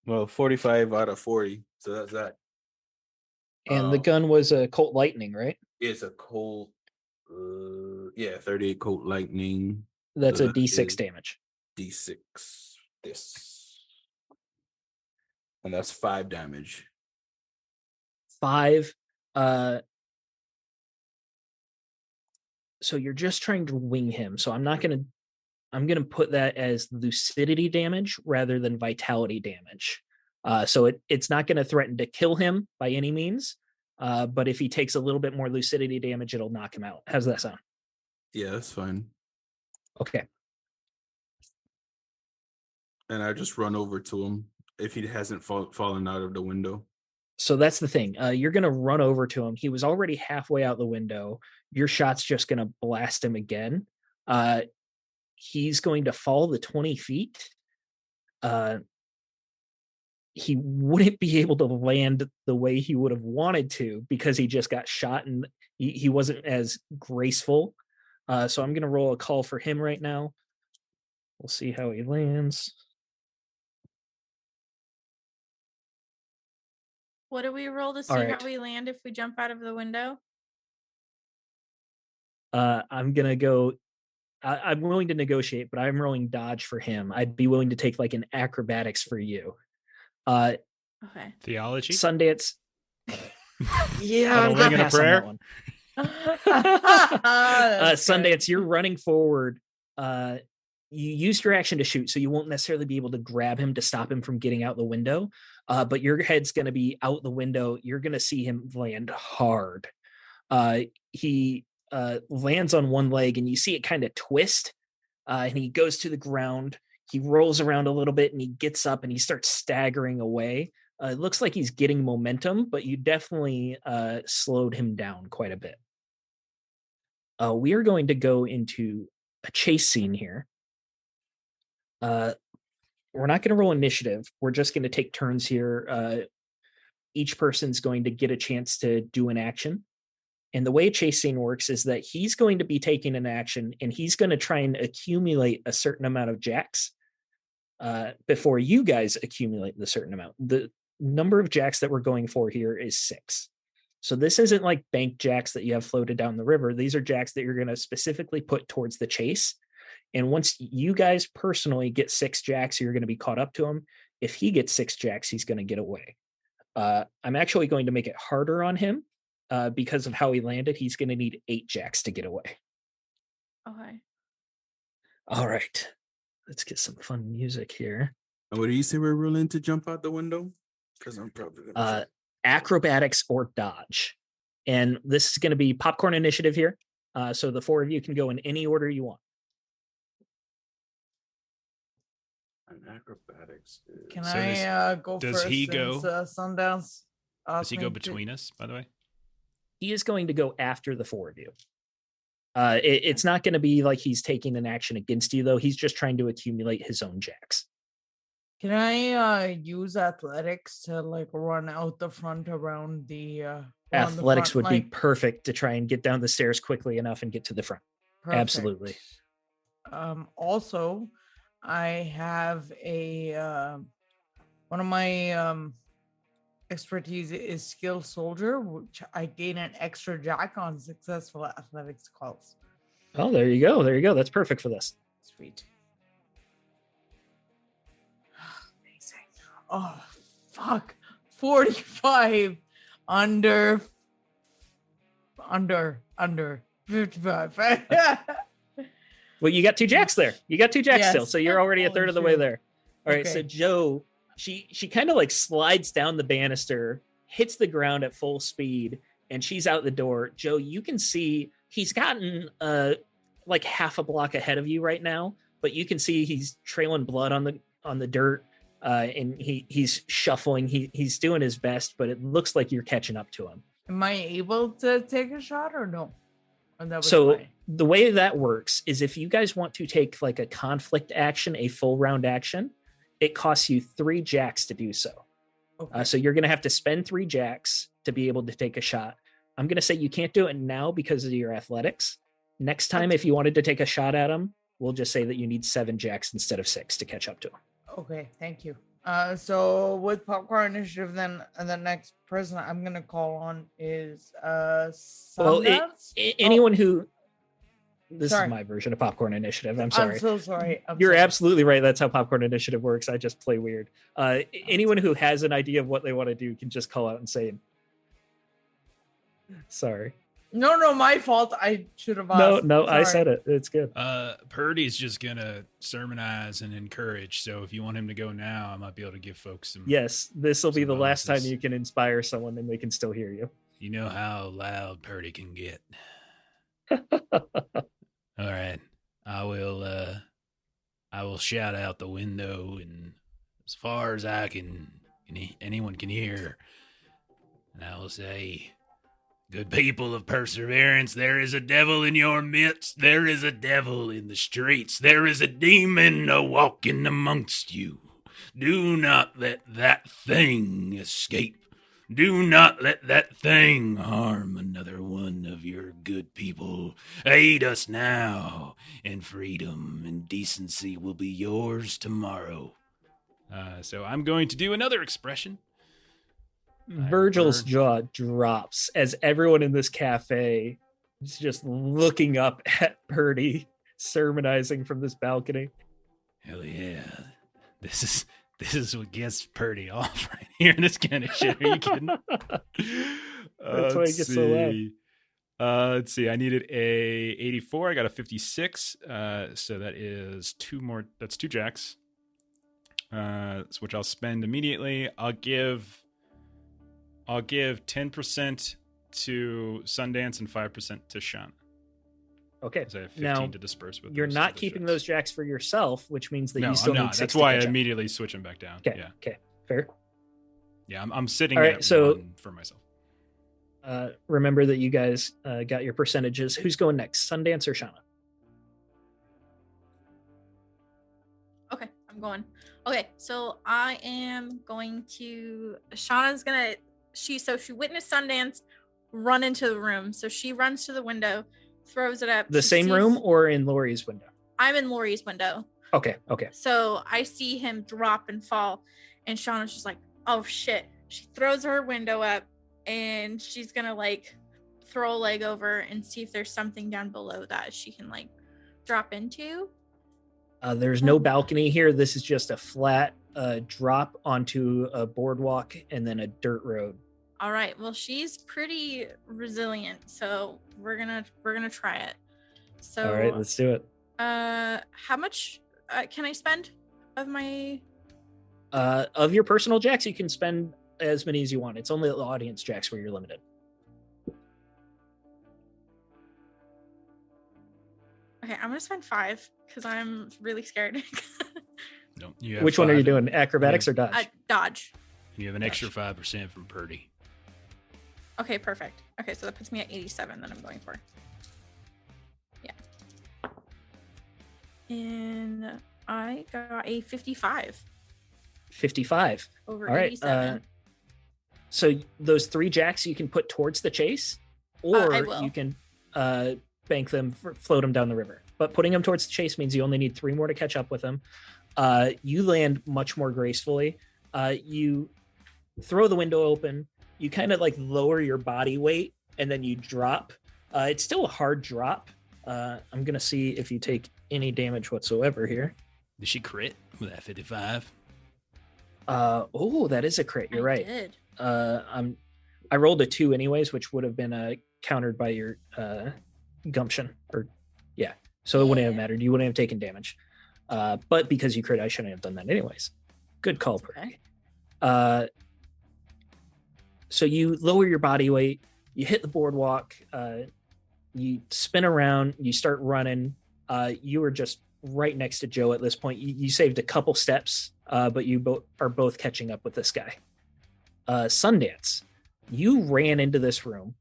well, 45 out of 40. So that's that. And the gun was a Colt Lightning, right? It's a Colt, 38 Colt Lightning. That's So a that D6 is damage. D6. This. And that's 5 damage. 5. So you're just trying to wing him. So I'm gonna put that as lucidity damage rather than vitality damage. So it's not gonna threaten to kill him by any means. But if he takes a little bit more lucidity damage, it'll knock him out. How's that sound? Yeah, that's fine. Okay. And I just run over to him if he hasn't fallen out of the window. So that's the thing. You're going to run over to him. He was already halfway out the window. Your shot's just going to blast him again. He's going to fall the 20 feet. He wouldn't be able to land the way he would have wanted to because he just got shot and he wasn't as graceful. So I'm going to roll a call for him right now. We'll see how he lands. What do we roll to see All how right. we land if we jump out of the window? I'm going to go. I'm willing to negotiate, but I'm rolling dodge for him. I'd be willing to take like an acrobatics for you. Okay. Theology? Sundance. Yeah, On a I'm wing gonna and a pass on prayer? that one. That's good. Sundance, you're running forward. You used your action to shoot, so you won't necessarily be able to grab him to stop him from getting out the window. But your head's going to be out the window. You're going to see him land hard. He lands on one leg, and you see it kind of twist. And he goes to the ground. He rolls around a little bit, and he gets up, and he starts staggering away. It looks like he's getting momentum, but you definitely slowed him down quite a bit. We are going to go into a chase scene here. We're not going to roll initiative. We're just going to take turns here. each person's going to get a chance to do an action. And the way chase scene works is that he's going to be taking an action and he's going to try and accumulate a certain amount of jacks before you guys accumulate the certain amount. The number of jacks that we're going for here is 6. So this isn't like bank jacks that you have floated down the river. These are jacks that you're going to specifically put towards the chase. And once you guys personally get 6 jacks, you're going to be caught up to him. If he gets 6 jacks, he's going to get away. I'm actually going to make it harder on him because of how he landed. He's going to need 8 jacks to get away. Okay. All right. Let's get some fun music here. What do you say we're willing to jump out the window? Because I'm probably gonna Acrobatics or dodge. And this is going to be popcorn initiative here. So the 4 of you can go in any order you want. And acrobatics. Can So I go does first? he go- Sundance. Does he go between us, by the way? He is going to go after the 4 of you. It's not going to be like he's taking an action against you, though. He's just trying to accumulate his own jacks. Can I use athletics to like run out the front around the Athletics would be like, perfect to try and get down the stairs quickly enough and get to the front. perfect. Absolutely. Also, I have a one of my expertise is skilled soldier, which I gain an extra jack on successful athletics calls. Oh, there you go. There you go. That's perfect for this. Sweet. Amazing. Oh, fuck. 45 under 55. Well, you got 2 jacks there. You got 2 jacks still, Yes. so you're already a third of the way Shoot. there. All right, so Okay. Joe, she kind of like slides down the banister, hits the ground at full speed, and she's out the door. Joe, you can see he's gotten like half a block ahead of you right now, but you can see he's trailing blood on the dirt, and he's shuffling. He's doing his best, but it looks like you're catching up to him. Am I able to take a shot or no? Or that was So fine? the way that works is if you guys want to take like a conflict action, a full round action, it costs you 3 jacks to do so. Okay. So you're going to have to spend 3 jacks to be able to take a shot. I'm going to say you can't do it now because of your athletics. Next time, if you wanted to take a shot at him, we'll just say that you need 7 jacks instead of 6 to catch up to him. Okay, thank you. So with popcorn initiative, then the next person I'm gonna call on is Well, Sundance? anyone who... This Sorry. is my version of popcorn initiative. I'm sorry. I'm so sorry. You're sorry. absolutely right. That's how popcorn initiative works. I just play weird. Anyone who has an idea of what they want to do can just call out and say, sorry. No, my fault. I should have No, asked. I Sorry. said it. It's good. Purdy's just gonna sermonize and encourage. So if you want him to go now, I might be able to give folks some. Yes, this will be Some the last time bonuses. you can inspire someone and they can still hear you. You know how loud Purdy can get. All right, I will shout out the window, and as far as I can anyone can hear, and I will say, "Good people of perseverance, there is a devil in your midst. There is a devil in the streets. There is a demon walking amongst you. Do not let that thing escape. Do not let that thing harm another one of your good people. Aid us now, and freedom and decency will be yours tomorrow." So I'm going to do another expression. Virgil's heard- jaw drops as everyone in this cafe is just looking up at Purdy sermonizing from this balcony. Hell yeah. This is what gets Purdy off right here in this kind of shit. Are you kidding? That's why it gets so loud. Let's see. I needed a 84. I got a 56. So that is 2 more. That's 2 jacks. Which I'll spend immediately. I'll give 10% to Sundance and 5% to Sean. Okay. Because I have 15 Now, to disperse with. you're those not other keeping jacks. those jacks for yourself, which means that No, you still I'm need not. 6 That's to why I catch up. immediately switch them back down. Okay. Yeah. Okay. Fair. Yeah, I'm sitting All right, at so- 1 for myself. Remember that you guys got your percentages. Who's going next? Sundance or Shauna? Okay, I'm going. Okay, so I am going to. Shauna's gonna she witnessed Sundance run into the room. So she runs to the window, throws it up. The She same sees- room or in Lori's window? I'm in Lori's window. Okay. So I see him drop and fall, and Shauna's just like, oh shit. She throws her window up, and she's gonna like throw a leg over and see if there's something down below that she can like drop into. There's no balcony here. This is just a flat drop onto a boardwalk and then a dirt road. All right. Well, she's pretty resilient, so we're gonna try it. So All right, let's do it. how much can I spend of my? Of your personal jacks, you can spend as many as you want. It's only the audience jacks where you're limited. Okay, I'm gonna spend 5 because I'm really scared. No, you have Which one are you 5. doing? Acrobatics or dodge? Dodge. You have an extra 5% from Purdy. Okay, perfect. Okay, so that puts me at 87 that I'm going for. Yeah. And I got a 55 55. over All right. 87. So those 3 jacks you can put towards the chase, I or will. you can bank them, float them down the river. But putting them towards the chase means you only need 3 more to catch up with them. You land much more gracefully. You throw the window open. You kind of like lower your body weight, and then you drop. It's still a hard drop. I'm gonna see if you take any damage whatsoever here. Did she crit with that 55? Oh, that is a crit. You're I right. did. I rolled a 2 anyways, which would have been countered by your gumption, or yeah. So it wouldn't have Yeah. mattered. You wouldn't have taken damage. But because you crit, I shouldn't have done that anyways. Good call, Purdy. Okay. So you lower your body weight, you hit the boardwalk, you spin around, you start running. You were just right next to Joe at this point. You saved a couple steps, but you are both catching up with this guy. Sundance, you ran into this room.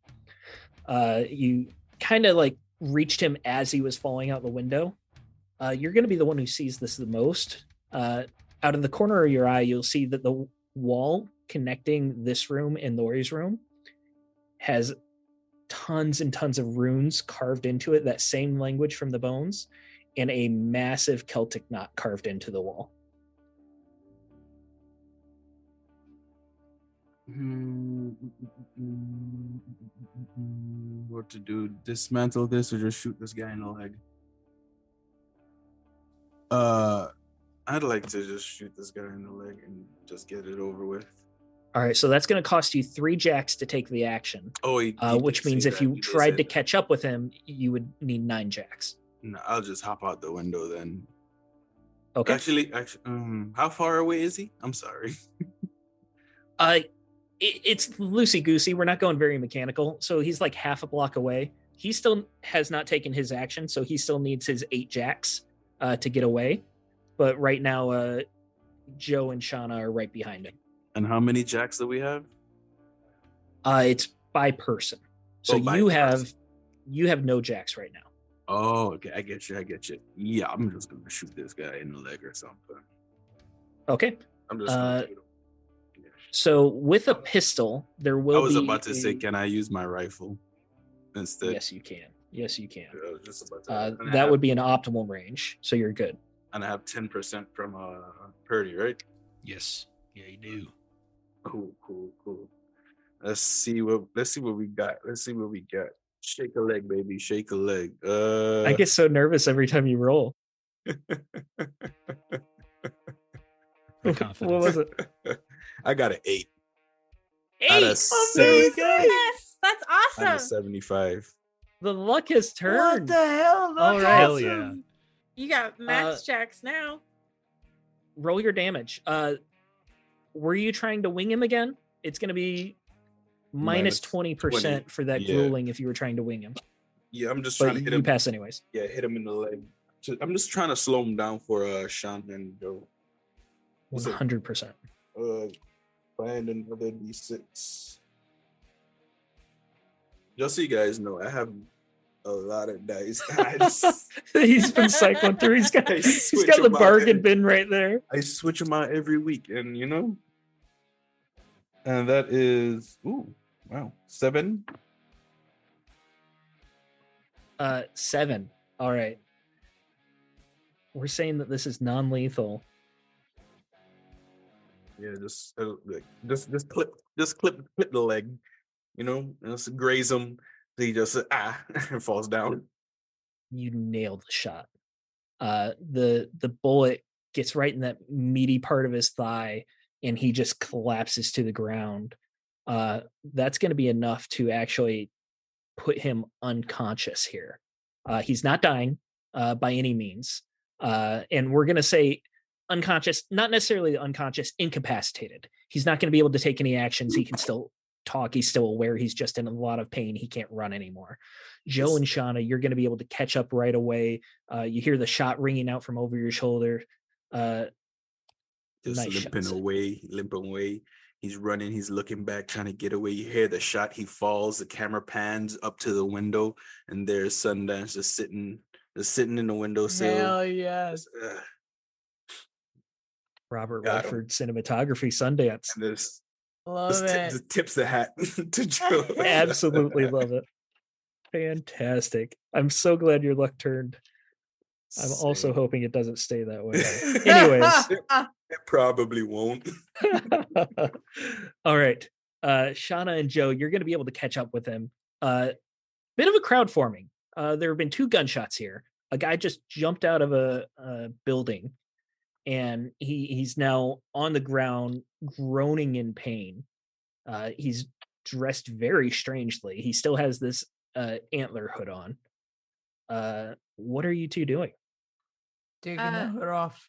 You kind of like reached him as he was falling out the window. You're going to be the one who sees this the most. Out of the corner of your eye, you'll see that the wall connecting this room and Lori's room has tons and tons of runes carved into it, that same language from the bones, and a massive Celtic knot carved into the wall. What to do? Dismantle this or just shoot this guy in the leg? I'd like to just shoot this guy in the leg and just get it over with. All right, so that's going to cost you 3 jacks to take the action. Oh, he which did means say if that. you He did tried say to that. catch up with him, you would need 9 jacks. No, I'll just hop out the window then. Okay. Actually, how far away is he? I'm sorry. It's loosey goosey. We're not going very mechanical. So he's like half a block away. He still has not taken his action, so he still needs his 8 jacks to get away. But right now, Joe and Shauna are right behind him. And how many jacks do we have? It's by person. So by you person. have no jacks right now. Oh, okay. I get you. Yeah, I'm just gonna shoot this guy in the leg or something. Okay. I'm just gonna shoot him. Yeah. So with a pistol, there will I be. was about to say, can I use my rifle instead? Yes, you can. Yes, you can. I was just about to, and I That have- would be an optimal range, so you're good. And I have 10% from Purdy, right? Yes. Yeah, you do. Cool. Let's see what we got. Shake a leg, baby. Shake a leg. I get so nervous every time you roll. What Confidence. was it? I got an 8. 8. Out of Oh, there you go. Yes, that's Out of awesome. 75. The luck has What turned. the hell? That's All right. Hell yeah. awesome. You got max jacks now. Roll your damage. Were you trying to wing him again? It's going to be minus Minus 20% 20. for that Yeah. grueling if you were trying to wing him. Yeah, I'm just But trying to hit you him. pass anyways. Yeah, hit him in the leg. I'm just trying to slow him down for Sean and Joe. What's it? 100%. Find another D6. Just so you guys know, I have a lot of dice. He's been cycling through. He's got I the switch 'em out bargain every- bin right there. I switch them out every week, and And that is 7. 7. All right. We're saying that this is non-lethal. Yeah, just clip the leg, just graze him. He just and falls down. You nailed the shot. The bullet gets right in that meaty part of his thigh, and he just collapses to the ground. That's going to be enough to actually put him unconscious here. He's not dying by any means. And we're going to say unconscious, not necessarily unconscious, incapacitated. He's not going to be able to take any actions. He can still talk. He's still aware. He's just in a lot of pain. He can't run anymore. Joe and Shauna, you're going to be able to catch up right away. You hear the shot ringing out from over your shoulder. Just nice limping away. He's running. He's looking back, trying to get away. You hear the shot. He falls. The camera pans up to the window, and there's Sundance just sitting in the windowsill. Hell yes. Robert Got Redford cinematography Sundance. And this Love it. just tips the hat to Joe. Absolutely love it. Fantastic. I'm so glad your luck turned. I'm also hoping it doesn't stay that way. Anyways. It probably won't. All right. Shauna and Joe, you're going to be able to catch up with him. Bit of a crowd forming. There have been 2 gunshots here. A guy just jumped out of a building, and he's now on the ground groaning in pain. He's dressed very strangely. He still has this antler hood on. What are you 2 doing? Taking the hood off.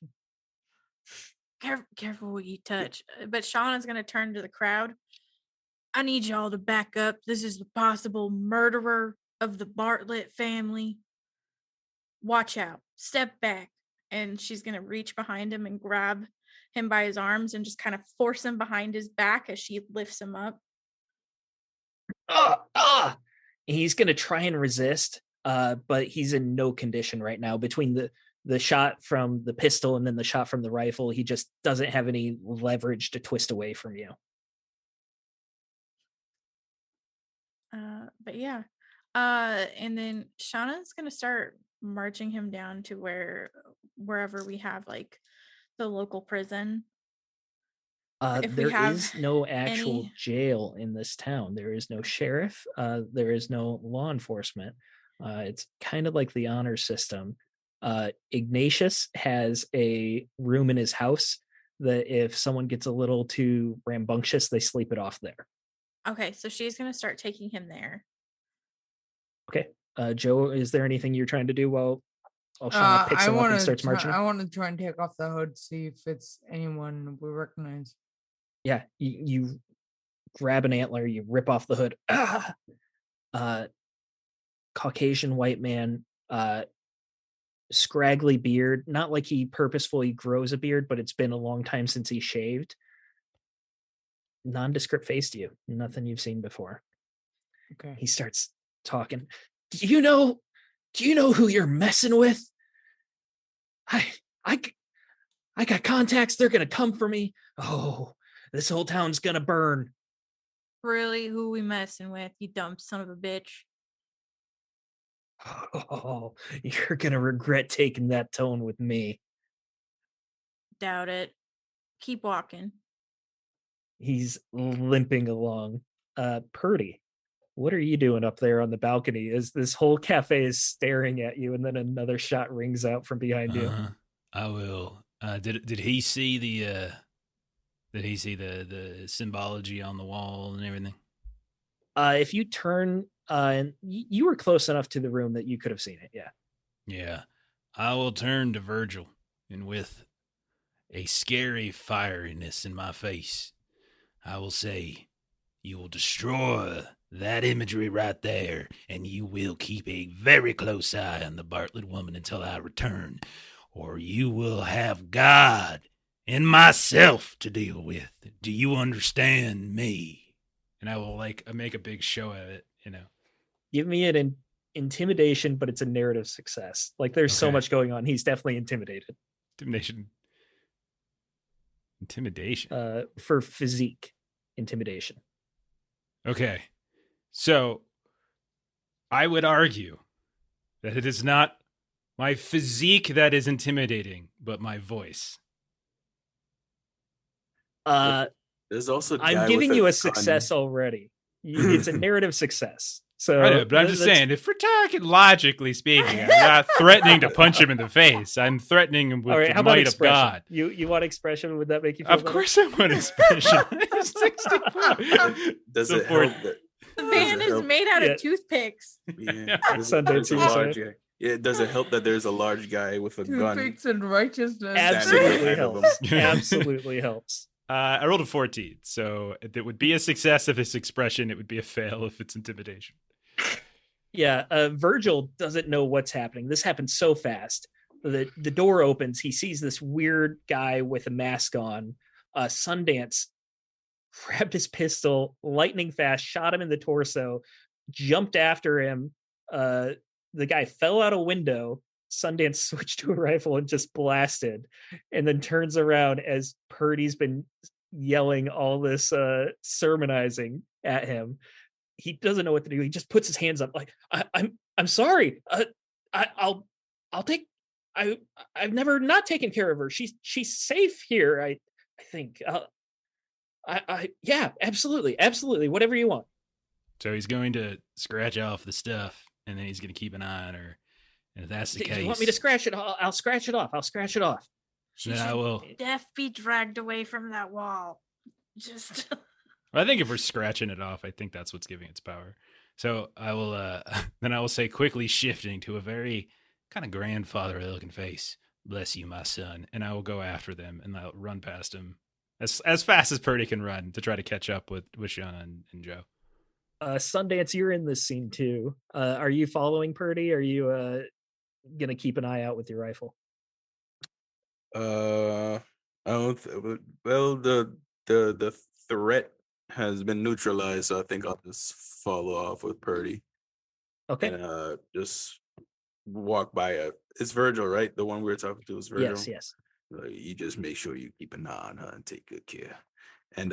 Careful what you touch. But Shauna's going to turn to the crowd. I need y'all to back up. This is the possible murderer of the Bartlett family. Watch out. Step back. And she's going to reach behind him and grab him by his arms and just kind of force him behind his back as she lifts him up. He's going to try and resist, but he's in no condition right now. Between the shot from the pistol and then the shot from the rifle, he just doesn't have any leverage to twist away from you. But yeah. And then Shauna's going to start marching him down to wherever we have like the local prison. There is no actual jail in this town. There is no sheriff. There is no law enforcement. It's kind of like the honor system. Ignatius has a room in his house that if someone gets a little too rambunctious, they sleep it off there. Okay, so she's going to start taking him there. Okay. Joe, is there anything you're trying to do while Shauna picks him up and starts marching? I want to try and take off the hood, see if it's anyone we recognize. Yeah, you grab an antler, you rip off the hood. Caucasian white man, scraggly beard, not like he purposefully grows a beard, but it's been a long time since he shaved. Nondescript face to you, nothing you've seen before. Okay. He starts talking. Do you know who you're messing with? I got contacts. They're gonna come for me. Oh, this whole town's gonna burn. Really? Who we messing with, you dumb son of a bitch? Oh, you're gonna regret taking that tone with me. Doubt it. Keep walking. He's limping along. Purdy, what are you doing up there on the balcony as this whole cafe is staring at you and then another shot rings out from behind you? I will. Did he see the symbology on the wall and everything? If you turn, and you were close enough to the room that you could have seen it. Yeah. Yeah. I will turn to Virgil, and with a scary fieriness in my face, I will say, you will destroy that imagery right there, and you will keep a very close eye on the Bartlett woman until I return, or you will have God and myself to deal with. Do you understand me? And I will make a big show of it, Give me an intimidation, but it's a narrative success. Like there's so much going on. He's definitely intimidated. Intimidation. For physique. intimidation. Okay. So I would argue that it is not my physique that is intimidating, but my voice. There's also a I'm guy giving with you a gun. success already. It's a narrative success. So I know, but I'm just saying, if we're talking logically speaking, I'm not threatening to punch him in the face. I'm threatening him with all right, the how about might of expression? God. You want expression? Would that make you feel Of better? course I want expression. 64. Does So it for- help that? The Does van it is help? made out Yeah. of toothpicks. Yeah, Sundance, there's a you were large saying? guy. Yeah, does it help that there's a large guy with a gun? Toothpicks and righteousness. Absolutely behind of helps. him. Absolutely helps. I rolled a 14, so it would be a success if it's expression. It would be a fail if it's intimidation. Yeah, Virgil doesn't know what's happening. This happened so fast. The door opens. He sees this weird guy with a mask on. Sundance grabbed his pistol, lightning fast, shot him in the torso, jumped after him. The guy fell out a window. Sundance switched to a rifle and just blasted, and then turns around as Purdy's been yelling all this sermonizing at him. He doesn't know what to do. He just puts his hands up like, I'm sorry. I'll take. I've never not taken care of her. She's safe here. I think. Yeah, absolutely, whatever you want. So he's going to scratch off the stuff, and then he's going to keep an eye on her. And if that's the case, You want me to scratch it? I'll scratch it off. She then I should will. def be dragged away from that wall. Just I think if we're scratching it off, I think that's what's giving its power. So I will. Then I will say, quickly shifting to a very kind of grandfatherly looking face. Bless you, my son. And I will go after them, and I'll run past him as fast as Purdy can run to try to catch up with Shauna and Joe. Sundance, you're in this scene too. Are you following Purdy? Are you gonna keep an eye out with your rifle? I don't. Well, the threat has been neutralized, so I think I'll just follow off with Purdy Okay. and just walk by. It's Virgil, right? The one we were talking to is Virgil. Yes. You just make sure you keep an eye on her and take good care, and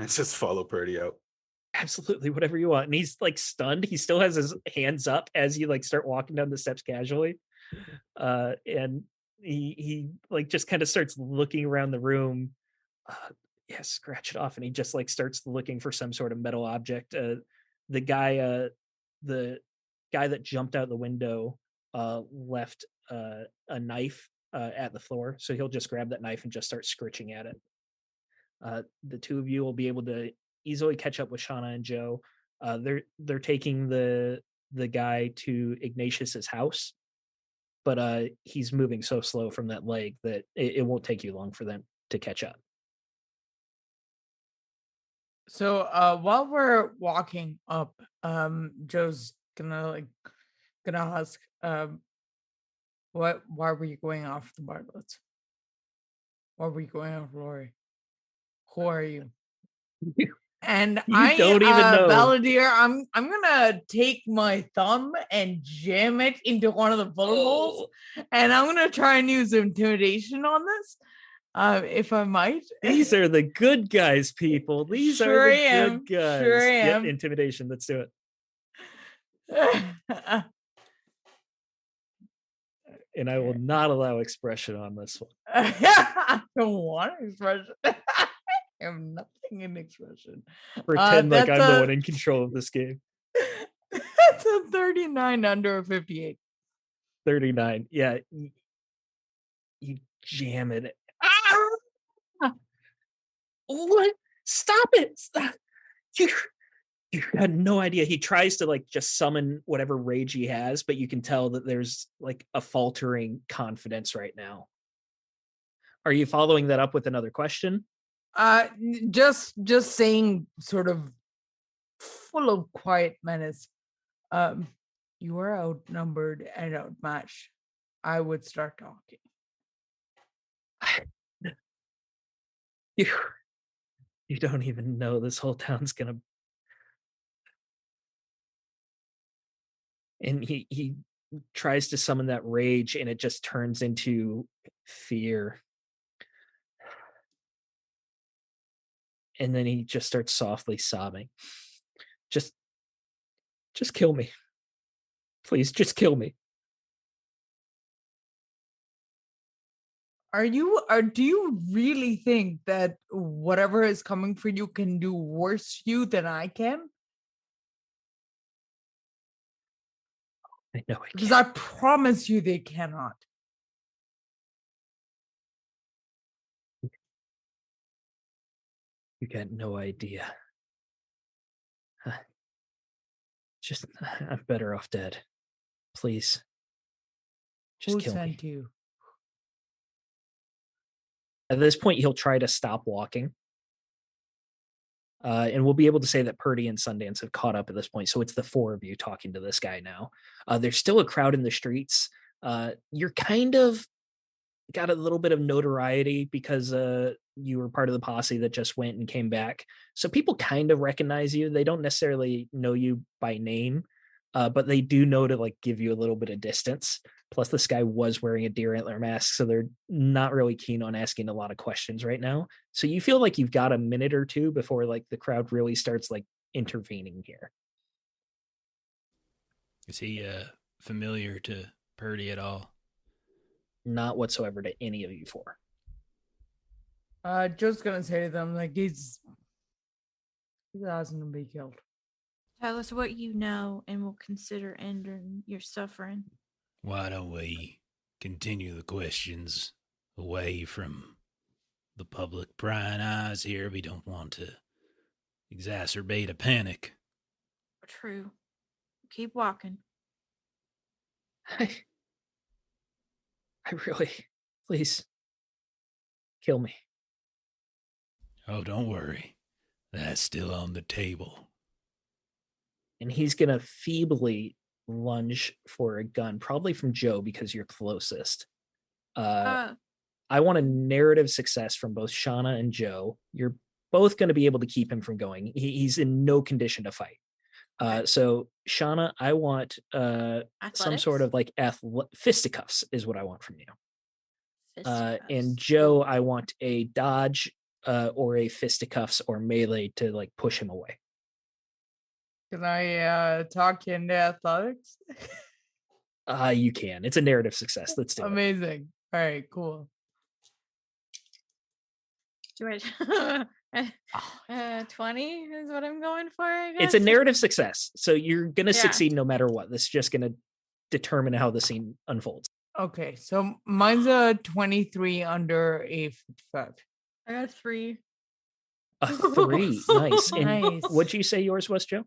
just follow Purdy out. Absolutely, whatever you want. And he's like stunned. He still has his hands up as you like start walking down the steps casually. And he like just kind of starts looking around the room. Yeah, scratch it off. And he just like starts looking for some sort of metal object. The guy that jumped out the window left a knife at the floor. So he'll just grab that knife and just start scritching at it. The two of you will be able to easily catch up with Shauna and Joe. They're taking the guy to Ignatius's house, but he's moving so slow from that leg that it won't take you long for them to catch up. So while we're walking up, Joe's gonna ask, why were you going off the Bartletts? Why were you going off Lori? Who are you? And You don't even know. Balladeer, I'm gonna take my thumb and jam it into one of the bullet holes, and I'm gonna try and use intimidation on this, if I might. These are the good guys, people. These Sure are the am. good guys. Sure am. Yep, intimidation. Let's do it. And I will not allow expression on this one. I don't want expression. I have nothing in expression. Pretend like I'm that's the a- one in control of this game. That's a 39 under a 58. 39. Yeah. You jam it. What? Stop it. Stop. You had no idea. He tries to like just summon whatever rage he has, but you can tell that there's like a faltering confidence right now. Are you following that up with another question? Just saying, sort of full of quiet menace. You are outnumbered and outmatched. I would start talking. You don't even know this whole town's gonna. And he tries to summon that rage, and it just turns into fear. and then he just starts softly sobbing. Just kill me. Please, just kill me. Do you really think that whatever is coming for you can do worse to you than I can? I know I Because can't. I promise you they cannot. You got no idea. Just, I'm better off dead. Please. Just Who kill me. sent you? At this point, he'll try to stop walking. And we'll be able to say that Purdy and Sundance have caught up at this point. So it's the four of you talking to this guy now. There's still a crowd in the streets. You're kind of got a little bit of notoriety because you were part of the posse that just went and came back. So people kind of recognize you. They don't necessarily know you by name, but they do know to like give you a little bit of distance. Plus, this guy was wearing a deer antler mask, so they're not really keen on asking a lot of questions right now. So you feel like you've got a minute or two before like the crowd really starts like intervening here. Is he familiar to Purdy at all? Not whatsoever to any of you four. Just gonna say to them, like, he's asking to be killed. Tell us what you know, and we'll consider ending your suffering. Why don't we continue the questions away from the public prying eyes here? We don't want to exacerbate a panic. True. Keep walking. I really, please, kill me. Oh, don't worry. That's still on the table. And he's going to feebly lunge for a gun, probably from Joe because you're closest. I want a narrative success from both Shauna and Joe. You're both going to be able to keep him from going. He's in no condition to fight. So Shauna, I want some sort of like fisticuffs is what I want from you. And Joe, I want a dodge or a fisticuffs or melee to like push him away. Can I talk you into athletics? You can. It's a narrative success. Let's do it. Amazing. All right, cool. Do I 20 is what I'm going for, I guess? It's a narrative success. So you're going to succeed no matter what. This is just going to determine how the scene unfolds. Okay, so mine's a 23 under a 55. I got 3. A 3. Nice. And Nice. what'd you say yours was, Joe?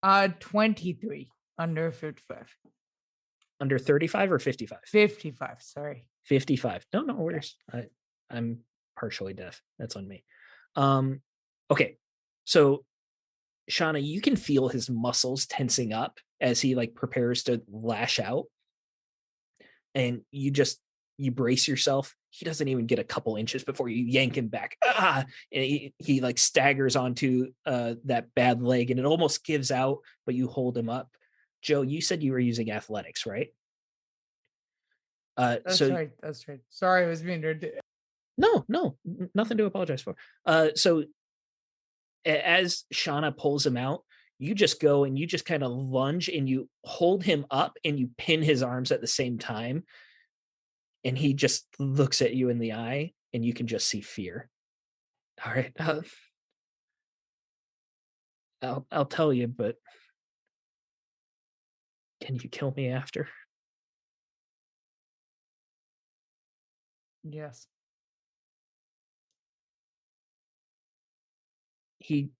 23 under 55. Under 35 or 55? 55, sorry. 55. No worries. I'm partially deaf. That's on me. Okay. So Shauna, you can feel his muscles tensing up as he like prepares to lash out. And you brace yourself. He doesn't even get a couple inches before you yank him back. And he like staggers onto that bad leg and it almost gives out, but you hold him up. Joe, you said you were using athletics, right? That's right. Sorry, I was being No, nothing to apologize for. So as Shauna pulls him out, you just go and you just kind of lunge and you hold him up and you pin his arms at the same time. And he just looks at you in the eye and you can just see fear. All right. I'll tell you, but can you kill me after? Yes. He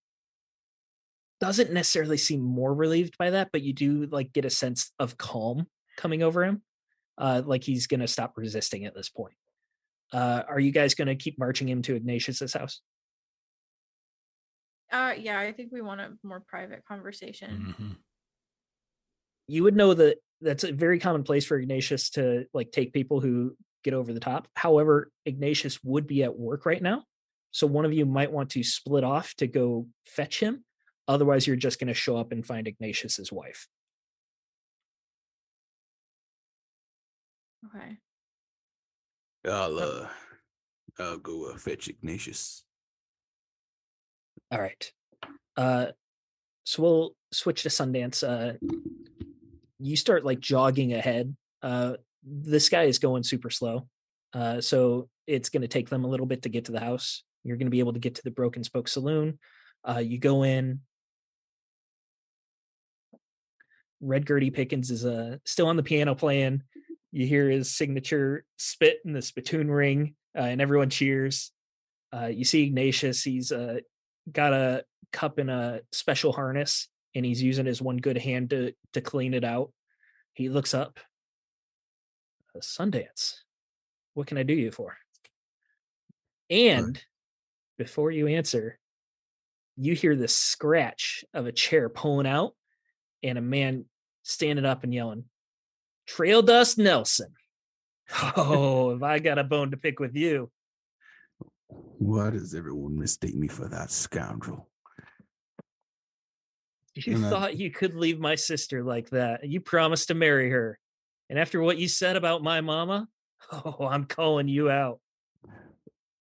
doesn't necessarily seem more relieved by that, but you do like get a sense of calm coming over him. Like he's going to stop resisting at this point. Are you guys going to keep marching him to Ignatius's house? Yeah, I think we want a more private conversation. Mm-hmm. You would know that that's a very common place for Ignatius to like take people who get over the top. However, Ignatius would be at work right now. So one of you might want to split off to go fetch him. Otherwise, you're just going to show up and find Ignatius's wife. Okay. I'll go fetch Ignatius. All right. So we'll switch to Sundance. You start like jogging ahead. This guy is going super slow. So it's going to take them a little bit to get to the house. You're going to be able to get to the Broken Spoke Saloon. You go in. Red Gertie Pickens is still on the piano playing. You hear his signature spit in the spittoon ring, and everyone cheers. You see Ignatius. He's got a cup in a special harness, and he's using his one good hand to clean it out. He looks up. Sundance, what can I do you for? And before you answer, you hear the scratch of a chair pulling out and a man standing up and yelling, Trail Dust Nelson. Oh, have I got a bone to pick with you? Why does everyone mistake me for that scoundrel? You thought you could leave my sister like that. You promised to marry her. And after what you said about my mama, oh, I'm calling you out.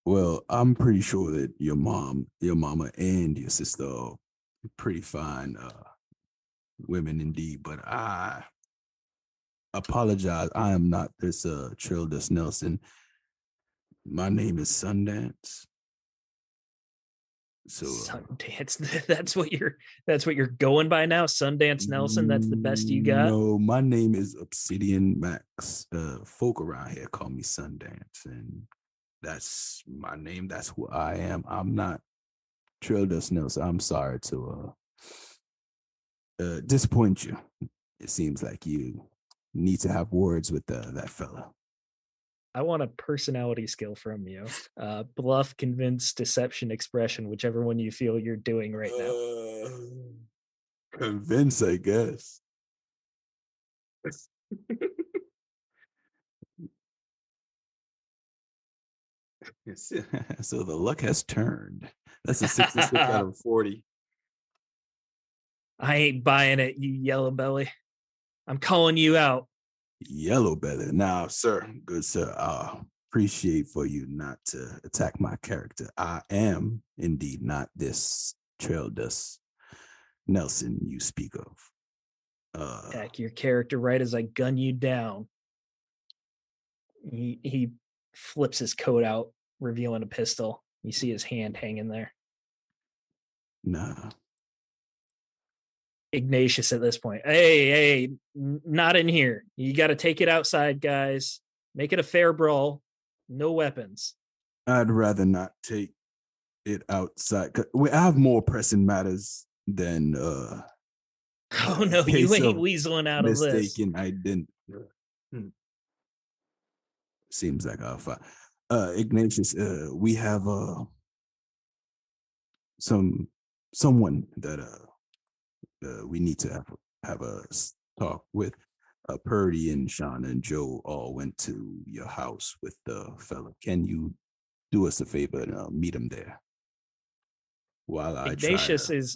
Well, I'm pretty sure that your mama, and your sister are pretty fine women indeed, but I apologize. I am not this Trail Dust Nelson. My name is Sundance. So Sundance, that's what you're going by now. Sundance Nelson, that's the best you got. No, my name is Obsidian Max. Folk around here call me Sundance, and that's my name. That's who I am. I'm not Trail Dust Nelson. I'm sorry to disappoint you. It seems like you need to have words with that fella. I want a personality skill from you. Bluff, convince, deception, expression, whichever one you feel you're doing right now. Convince, I guess. So the luck has turned. That's a 66 out of 40. I ain't buying it, you yellow belly. I'm calling you out. Yellow belly. Now, sir, good sir, I appreciate for you not to attack my character. I am indeed not this Trail Dust Nelson you speak of. Attack your character right as I gun you down. He flips his coat out, revealing a pistol. You see his hand hanging there. Nah. Ignatius at this point. Hey, not in here. You got to take it outside, guys. Make it a fair brawl. No weapons. I'd rather not take it outside. I have more pressing matters than oh no, you ain't weaseling out of this. Mistaken identity. Seems like I'll fight. Ignatius, we have someone that we need to have a talk with. Purdy and Shauna and Joe all went to your house with the fella. Can you do us a favor and meet him there? While I Ignatius is,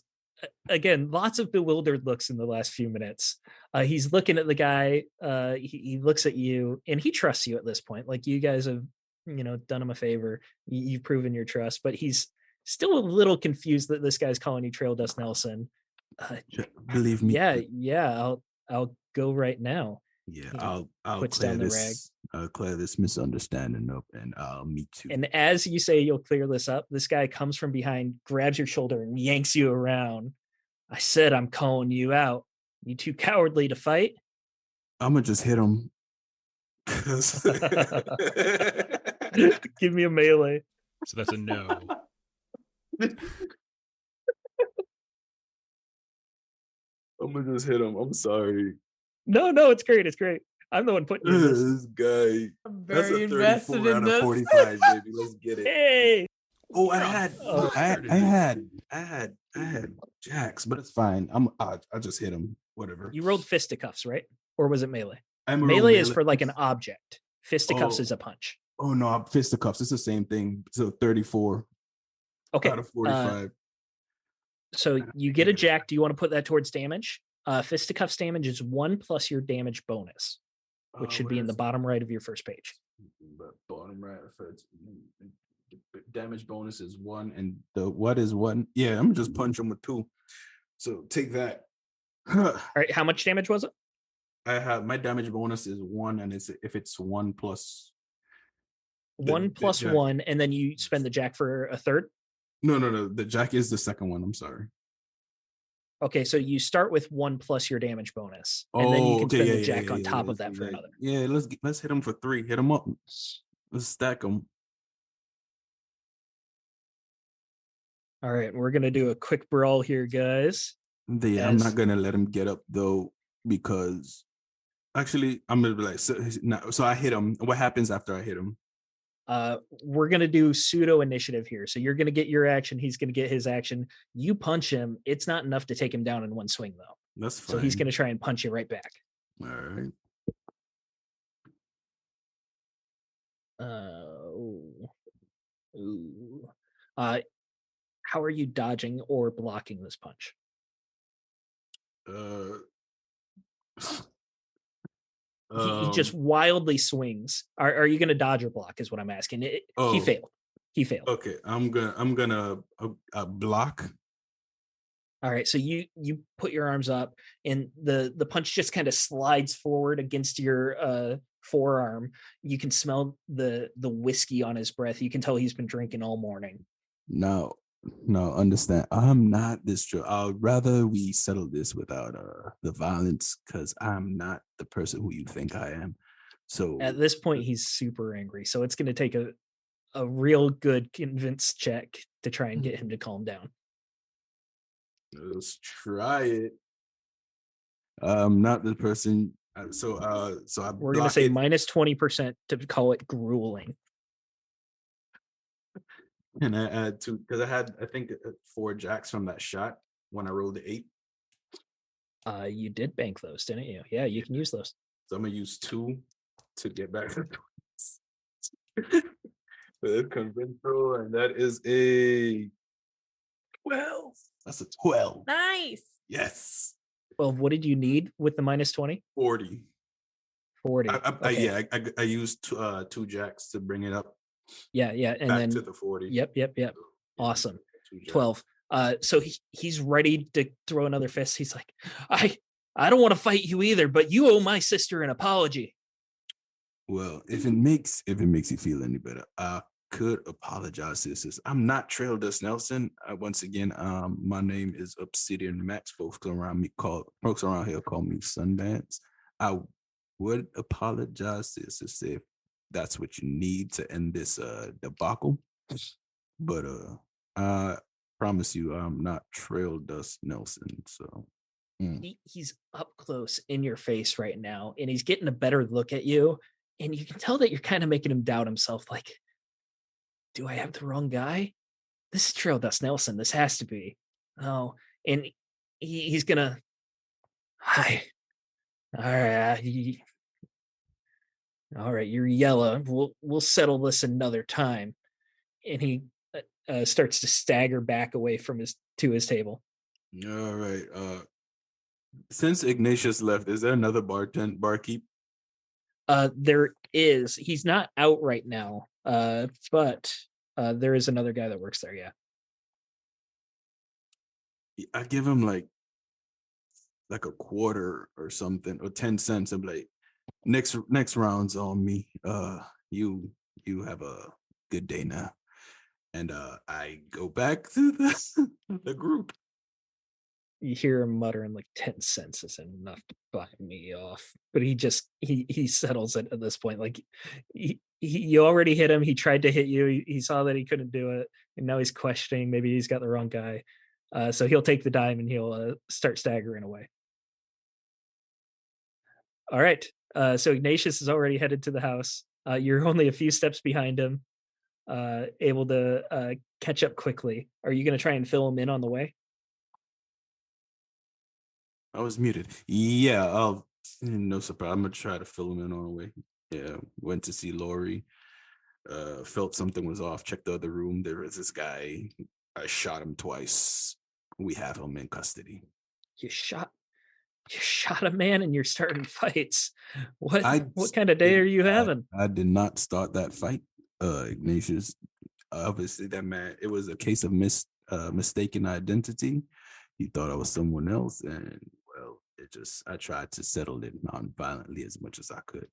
again, lots of bewildered looks in the last few minutes. He's looking at the guy. He looks at you, and he trusts you at this point. Like, you guys have, done him a favor. You've proven your trust, but he's still a little confused that this guy's calling you Trail Dust Nelson. Believe me. Yeah. I'll go right now. Yeah, I'll clear this misunderstanding up, and I'll meet you. And as you say you'll clear this up, this guy comes from behind, grabs your shoulder, and yanks you around. I said I'm calling you out. You too cowardly to fight? I'm gonna just hit him. Give me a melee. So that's a no. I'm gonna just hit him. I'm sorry. No, it's great. It's great. I'm the one putting you in this. This guy. I'm That's very a invested 34 in out this. of 45, baby. Let's get it. Hey. Oh, I had jacks, but it's fine. I'll just hit him. Whatever. You rolled fisticuffs, right? Or was it melee? I'm Melee is for like an object. Fisticuffs is a punch. Oh no, fisticuffs. It's the same thing. So 34 out of 45. So you get a jack. Do you want to put that towards damage? Fisticuffs damage is 1 plus your damage bonus, which should be in the bottom right of your first page. Bottom right. damage bonus is 1, and the what is 1? Yeah, I'm gonna just punch him with 2. So take that. All right, how much damage was it? I have my damage bonus is 1, and if it's 1 plus 1 plus jack. 1, and then you spend the jack for a third. No. The jack is the second one. I'm sorry. Okay, so you start with 1 plus your damage bonus, and then you can spend the jack on top of that for another. Yeah, let's hit him for 3. Hit him up. Let's stack him. All right, we're gonna do a quick brawl here, guys. Yeah, I'm not gonna let him get up though, because actually I'm gonna be like, so I hit him. What happens after I hit him? We're gonna do pseudo initiative here. So you're gonna get your action, he's gonna get his action. You punch him, it's not enough to take him down in one swing though. That's fine. So he's gonna try and punch you right back. All right. How are you dodging or blocking this punch? He just wildly swings. Are you going to dodge or block? Is what I'm asking. He failed. He failed. Okay, I'm gonna block. All right, so you put your arms up, and the punch just kind of slides forward against your forearm. You can smell the whiskey on his breath. You can tell he's been drinking all morning. No, understand. I'm not this true. I'd rather we settle this without the violence, because I'm not the person who you think I am. So at this point, he's super angry. So it's going to take a real good convince check to try and get him to calm down. Let's try it. I'm not the person. So we're going to say minus 20% to call it grueling. And I add 2 because I think 4 jacks from that shot when I rolled the 8. You did bank those, didn't you? Yeah, you can use those. So I'm gonna use 2 to get back to the conventional, and that is a 12. That's a 12. Nice. Yes. Well, what did you need with the minus 20? 40. 40. I used 2 jacks to bring it up. Yeah, and back then to the 40. Yep. Awesome. 12. So he's ready to throw another fist. He's like, I don't want to fight you either, but you owe my sister an apology. Well, if it makes you feel any better, I could apologize, sisters. I'm not Trail Dust Nelson. Once again, my name is Obsidian Max. Folks around here call me Sundance. I would apologize, sisters, if that's what you need to end this debacle. But I promise you, I'm not Trail Dust Nelson. So he's up close in your face right now, and he's getting a better look at you, and you can tell that you're kind of making him doubt himself. Like, do I have the wrong guy? This is Trail Dust Nelson. This has to be. Oh, and he's gonna. Hi. All right, you're yellow. We'll settle this another time. And he starts to stagger back away from his table. All right. Since Ignatius left, is there another barkeep? There is. He's not out right now. But there is another guy that works there. Yeah. I give him like a quarter or something, or 10 cents. I'm like, next round's on me. You have a good day now. And I go back to the group. You hear him muttering like 10 cents is enough to buy me off. But he settles it at this point. Like you already hit him. He tried to hit you. He saw that he couldn't do it. And now he's questioning. Maybe he's got the wrong guy. So he'll take the dime and he'll start staggering away. All right. So Ignatius is already headed to the house. You're only a few steps behind him, able to catch up quickly. Are you going to try and fill him in on the way? I was muted. Yeah, no surprise. I'm going to try to fill him in on the way. Yeah, went to see Lori. Felt something was off. Checked the other room. There was this guy. I shot him twice. We have him in custody. You shot a man and you're starting fights. What kind of day are you having? I did not start that fight, Ignatius. obviously that man, it was a case of mistaken identity. He thought I was someone else, and well, I tried to settle it non-violently as much as I could.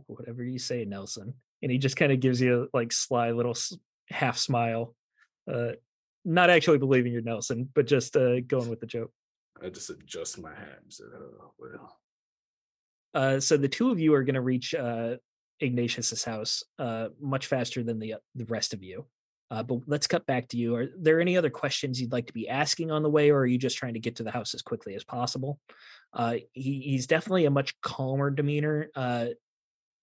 Whatever you say, Nelson. And he just kind of gives you a like sly little half smile. Not actually believing you're Nelson, but just going with the joke. I just adjust my hat and said, "Oh well." So the two of you are going to reach Ignatius's house much faster than the rest of you. But let's cut back to you. Are there any other questions you'd like to be asking on the way, or are you just trying to get to the house as quickly as possible? He's definitely a much calmer demeanor.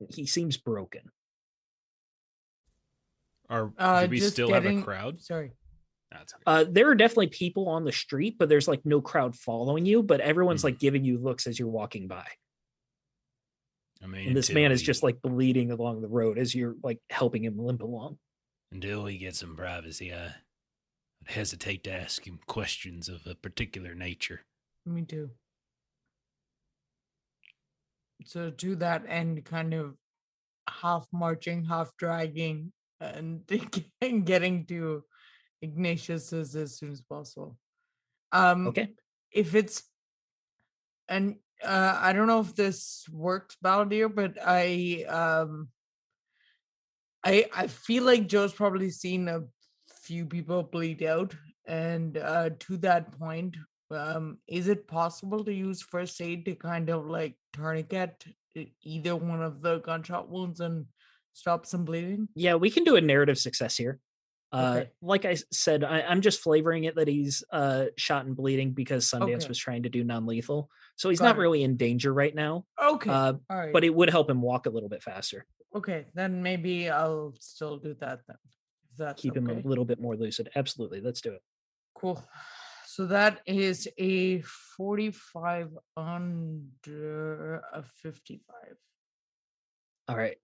He seems broken. Do we just still have a crowd? Sorry. That's okay. There are definitely people on the street, but there's like no crowd following you, but everyone's like giving you looks as you're walking by. I mean, And this man is just like bleeding along the road as you're like helping him limp along. Until we get some privacy, I would hesitate to ask him questions of a particular nature. Me too. So to that end, kind of half marching, half dragging, and getting to Ignatius's as soon as possible. Okay. If it's and I don't know if this works, Baldir, but I feel like Joe's probably seen a few people bleed out, and to that point, is it possible to use first aid to kind of like tourniquet either one of the gunshot wounds and stop some bleeding? Yeah, we can do a narrative success here. Okay. Like I said, I'm just flavoring it that he's shot and bleeding because Sundance Okay. was trying to do non-lethal. So he's Got not it. really in danger right now. Okay. All right. But it would help him walk a little bit faster. Okay, then maybe I'll still do that then. If that's Keep him okay. a little bit more lucid. Absolutely. Let's do it. Cool. So that is a 45 under a 55. All right.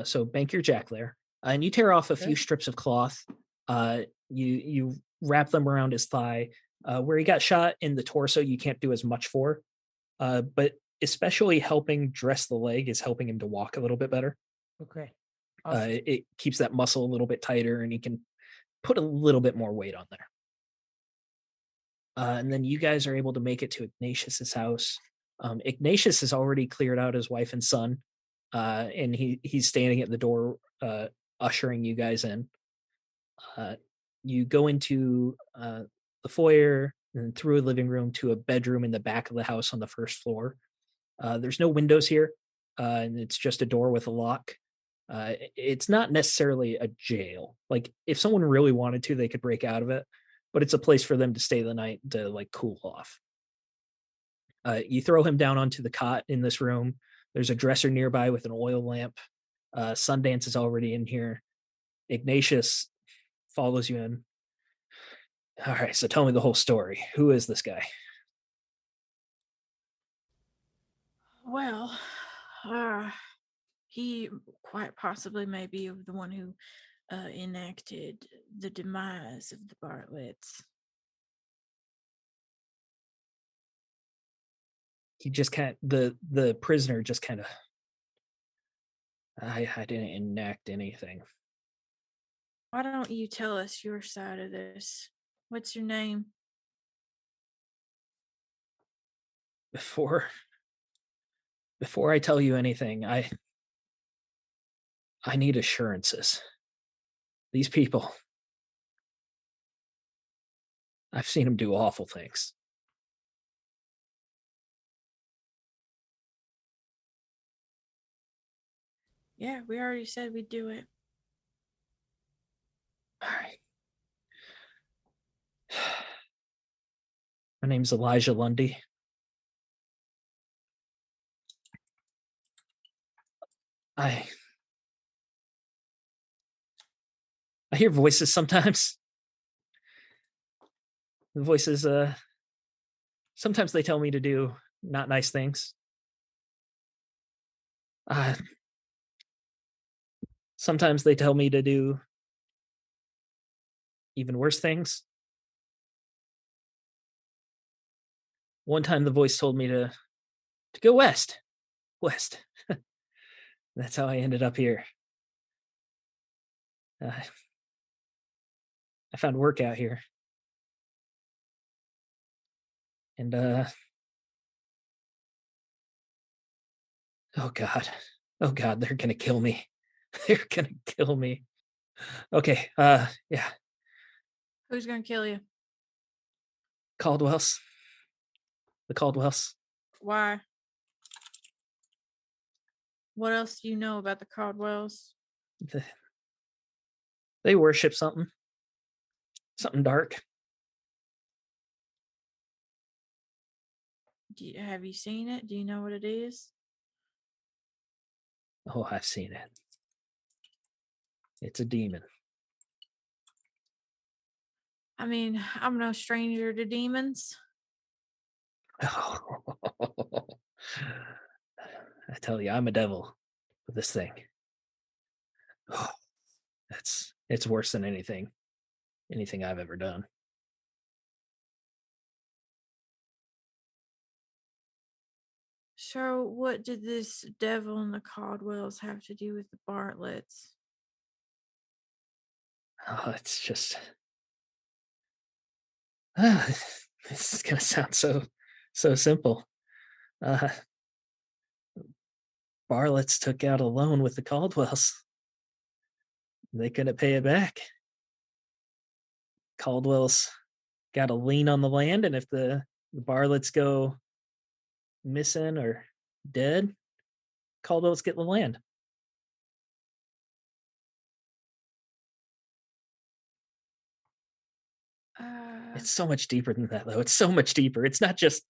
So bank your jack there. And you tear off a Okay. few strips of cloth. You wrap them around his thigh. Where he got shot in the torso, you can't do as much for. But especially helping dress the leg is helping him to walk a little bit better. Okay. Awesome. It keeps that muscle a little bit tighter and he can put a little bit more weight on there. And then you guys are able to make it to Ignatius's house. Ignatius has already cleared out his wife and son, and he's standing at the door, ushering you guys in. You go into the foyer and through a living room to a bedroom in the back of the house on the first floor. There's no windows here, and it's just a door with a lock. It's not necessarily a jail. Like if someone really wanted to, they could break out of it, but it's a place for them to stay the night to like cool off. You throw him down onto the cot in this room. There's a dresser nearby with an oil lamp. Sundance is already in here. Ignatius follows you in. All right, so tell me the whole story. Who is this guy? Well, he quite possibly may be the one who enacted the demise of the Bartletts. He just the prisoner just kind of I didn't enact anything. Why don't you tell us your side of this? What's your name? Before I tell you anything, I need assurances. These people, I've seen them do awful things. Yeah, we already said we'd do it. All right. My name's Elijah Lundy. I hear voices sometimes. The voices, sometimes they tell me to do not nice things. Sometimes they tell me to do even worse things. One time the voice told me to go west. That's how I ended up here. found work out here. And oh god, they're gonna kill me. They're gonna kill me. Okay, yeah, Who's gonna kill you? Caldwell's. The Caldwells. Why? What else do you know about the Caldwells? They worship something dark. Have you seen it? Do you know what it is? Oh, I've seen it. It's a demon. I mean, I'm no stranger to demons. I tell you, I'm a devil with this thing. Oh, it's worse than anything I've ever done. So, what did this devil and the Caldwells have to do with the Bartletts? Oh, it's just this is gonna sound so simple. Bartletts took out a loan with the Caldwells. They couldn't pay it back. Caldwell's got a lien on the land, and if the Bartletts go missing or dead, Caldwell's get the land. It's so much deeper than that, though. It's so much deeper. It's not just,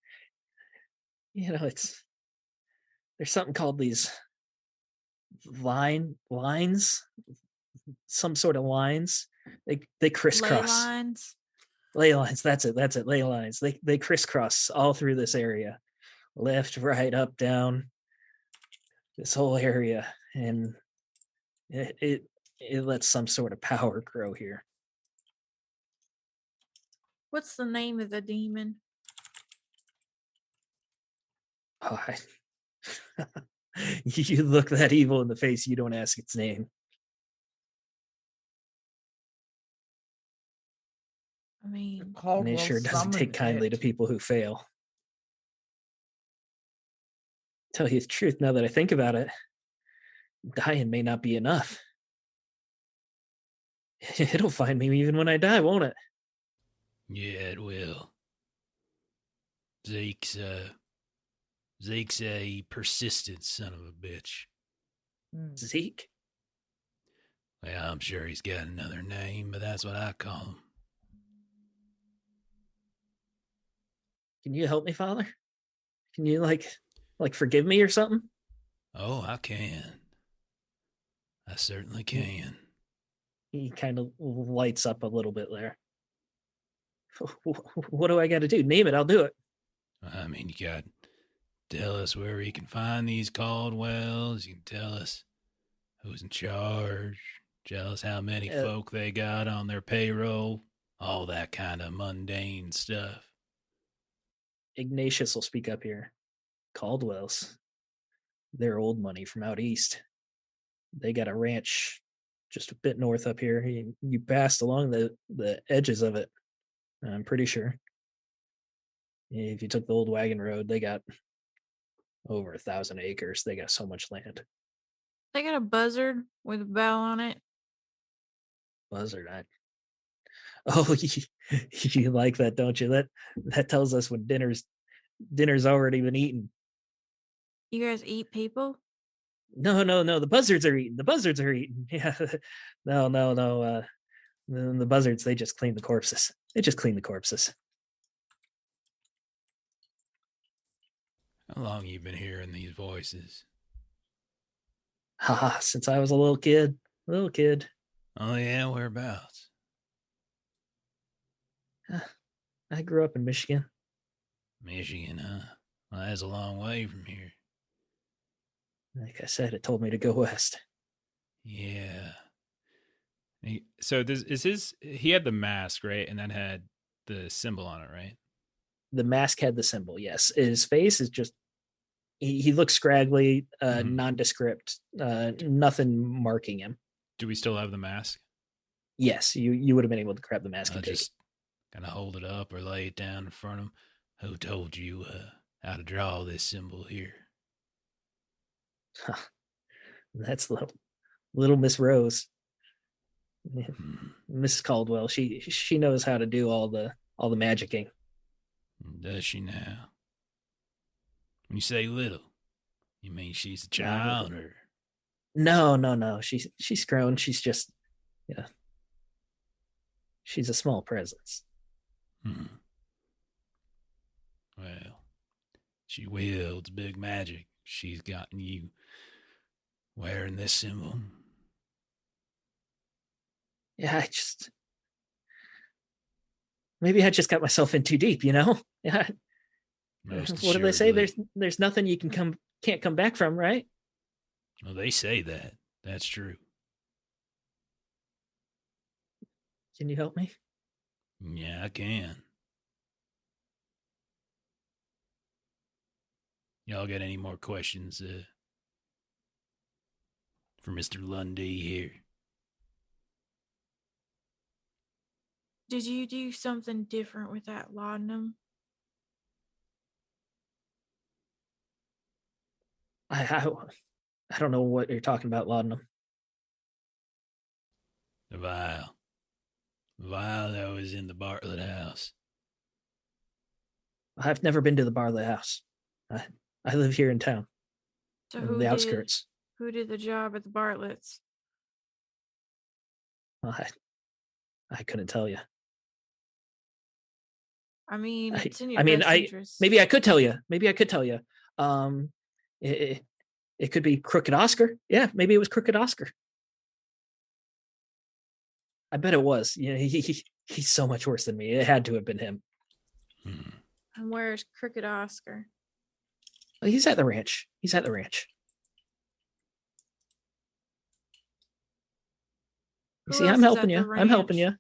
there's something called these lines, some sort of lines. They crisscross. Ley lines. That's it. Ley lines. They crisscross all through this area, left, right, up, down. This whole area, and it lets some sort of power grow here. What's the name of the demon? Oh, you look that evil in the face, you don't ask its name. I mean, And it sure doesn't take kindly to people who fail. Tell you the truth, now that I think about it, dying may not be enough. It'll find me even when I die, won't it? Yeah, it will. Zeke's a persistent son of a bitch. Zeke? Well, I'm sure he's got another name, but that's what I call him. Can you help me, Father? Can you like forgive me or something? Oh, I can. I certainly can. He kind of lights up a little bit there. What do I got to do? Name it, I'll do it. I mean, you got to tell us where we can find these Caldwells. You can tell us who's in charge. Tell us how many folk they got on their payroll. All that kind of mundane stuff. Ignatius will speak up here. Caldwells. They're old money from out east. They got a ranch just a bit north up here. You passed along the edges of it, I'm pretty sure. If you took the old wagon road, they got over 1,000 acres. They got so much land. They got a buzzard with a bell on it. Buzzard, oh, you like that, don't you? That tells us when dinner's already been eaten. You guys eat people? No. The buzzards are eaten. Yeah. No. The buzzards, they just clean the corpses. How long you been hearing these voices? Since I was a little kid. Oh yeah, whereabouts? I grew up in Michigan. Michigan, huh? Well, that's a long way from here. Like I said, it told me to go west. Yeah. So he had the mask, right? And that had the symbol on it, right? The mask had the symbol, yes. His face is just, he looks scraggly, nondescript, nothing marking him. Do we still have the mask? Yes, you would have been able to grab the mask I'll and take just kind of hold it up or lay it down in front of him. Who told you how to draw this symbol here? it. That's little Miss Rose. Mrs. Caldwell. She knows how to do all the magicking. Does she now? When you say little, you mean she's a child or? No. She's grown. She's just, yeah. She's a small presence. Well, she wields big magic. She's gotten you wearing this symbol. Yeah, maybe I just got myself in too deep, you know? Yeah. Most What do they say? assuredly. There's nothing you can't come back from, right? Well, they say that. That's true. Can you help me? Yeah, I can. Y'all got any more questions for Mr. Lundy here? Did you do something different with that laudanum? I don't know what you're talking about, laudanum. The vial. The vial that was in the Bartlett house. I've never been to the Bartlett house. I live here in town, So in the outskirts. Who did the job at the Bartletts? I couldn't tell you. I mean, I- it's in your I mean, best I- interest. Maybe I could tell you. It could be Crooked Oscar. Yeah, maybe it was Crooked Oscar. I bet it was. Yeah, he's so much worse than me. It had to have been him. And where's Crooked Oscar? He's at the ranch. You Who see, else I'm is helping at you. the I'm helping ranch?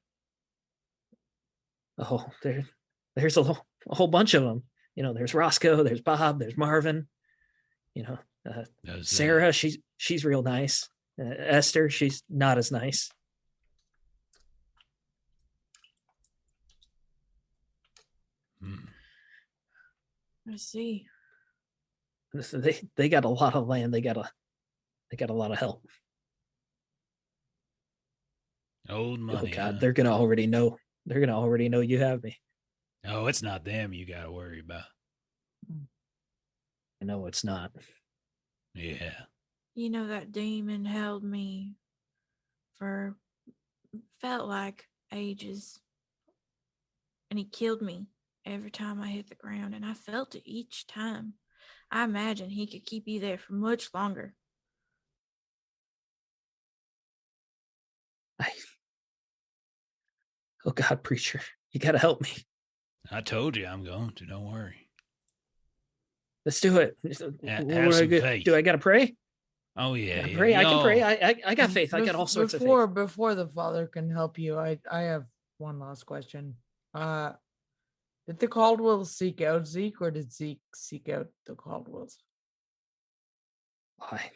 you. Oh, there's a whole bunch of them. You know, there's Roscoe, there's Bob, there's Marvin. You know, Sarah, she's real nice. Esther, she's not as nice. I see. They got a lot of land. They got a lot of help. Old money. Oh God, huh? they're gonna already know. They're gonna already know you have me. Oh, it's not them you got to worry about. I know it's not. Yeah. You know, that demon held me for felt like ages. And he killed me every time I hit the ground, and I felt it each time. I imagine he could keep you there for much longer. Oh God, preacher, you gotta help me. I told you I'm going to. Don't worry. Let's do it. Have What some faith. do I gotta pray? Oh, yeah. Gotta yeah. pray. I can pray. Y'all- I got faith. I got all sorts of faith. Before the father can help you, I have one last question. Did the Caldwells seek out Zeke, or did Zeke seek out the Caldwells? I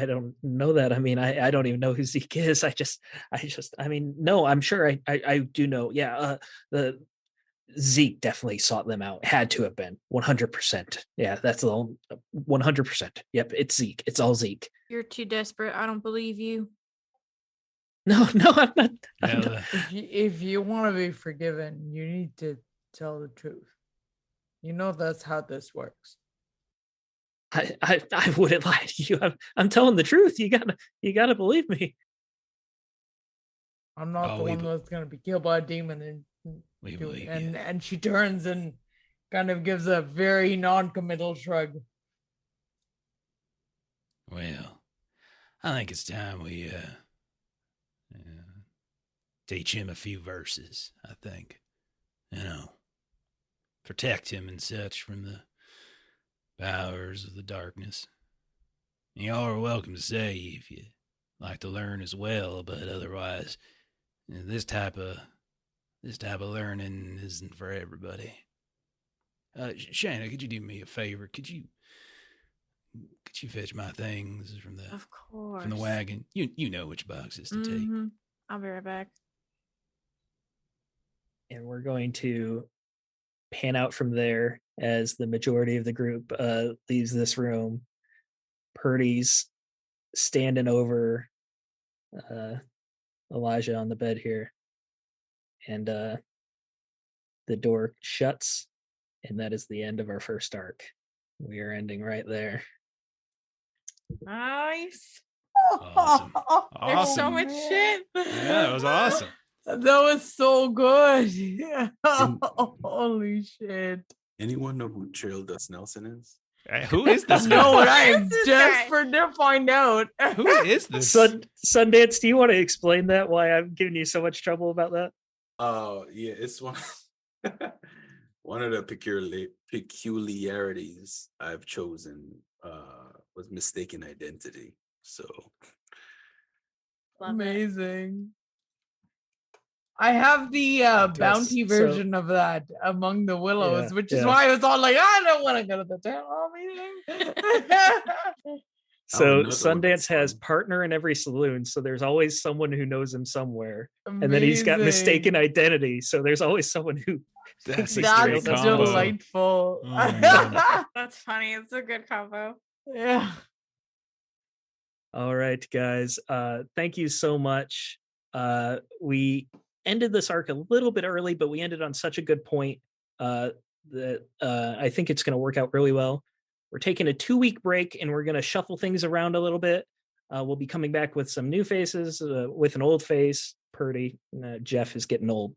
don't know that. I mean, I don't even know who Zeke is. I mean, no, I'm sure I do know. Yeah, the Zeke definitely sought them out. Had to have been 100%. Yeah, that's the 100%. Yep, it's Zeke. It's all Zeke. You're too desperate. I don't believe you. No, I'm not. I'm Well, not. If you want to be forgiven, you need to tell the truth. You know that's how this works. I wouldn't lie to you. I'm telling the truth. You gotta believe me. I'm not the we one be- that's gonna be killed by a demon and we do it. believe And you. and she turns and kind of gives a very non-committal shrug. Well, I think it's time we teach him a few verses, I think. You know, protect him and such from the powers of the darkness. Y'all are welcome to say if you like to learn as well, but otherwise, this type of learning isn't for everybody. Shana, could you do me a favor? Could you could you fetch my things from the Of course. from the wagon? You know which boxes to take. Mhm. I'll be right back. And we're going to pan out from there as the majority of the group leaves this room. Purdy's standing over Elijah on the bed here, and the door shuts, and that is the end of our first arc. We are ending right there. Nice. Awesome. There's so Awesome. much shit. Yeah, it was awesome. That was so good. Holy shit. Anyone know who Cheryl Dust Nelson is? Hey, who is this guy? No, and I am Who's this guy? desperate to find out. Who is this? Sundance, do you want to explain that? Why I'm giving you so much trouble about that? Oh, yeah, it's one one of the peculiarities I've chosen was mistaken identity. So Love it. Amazing. I have the bounty So- version of that Among the Willows, Yeah, which is yeah. why I was all like, I don't want to go to the town hall meeting. So another one Sundance that's has fun. partner in every saloon, so there's always someone who knows him somewhere. And then he's got mistaken Amazing. identity, so there's always someone who That's thinks a he's great Cheryl That's Dust combo. Nelson. delightful. Oh, man. That's funny. It's a good combo. Yeah. All right, guys. Thank you so much. We ended this arc a little bit early, but we ended on such a good point that I think it's going to work out really well. We're taking a 2-week break, and we're going to shuffle things around a little bit. We'll be coming back with some new faces, with an old face, Purdy. Jeff is getting old.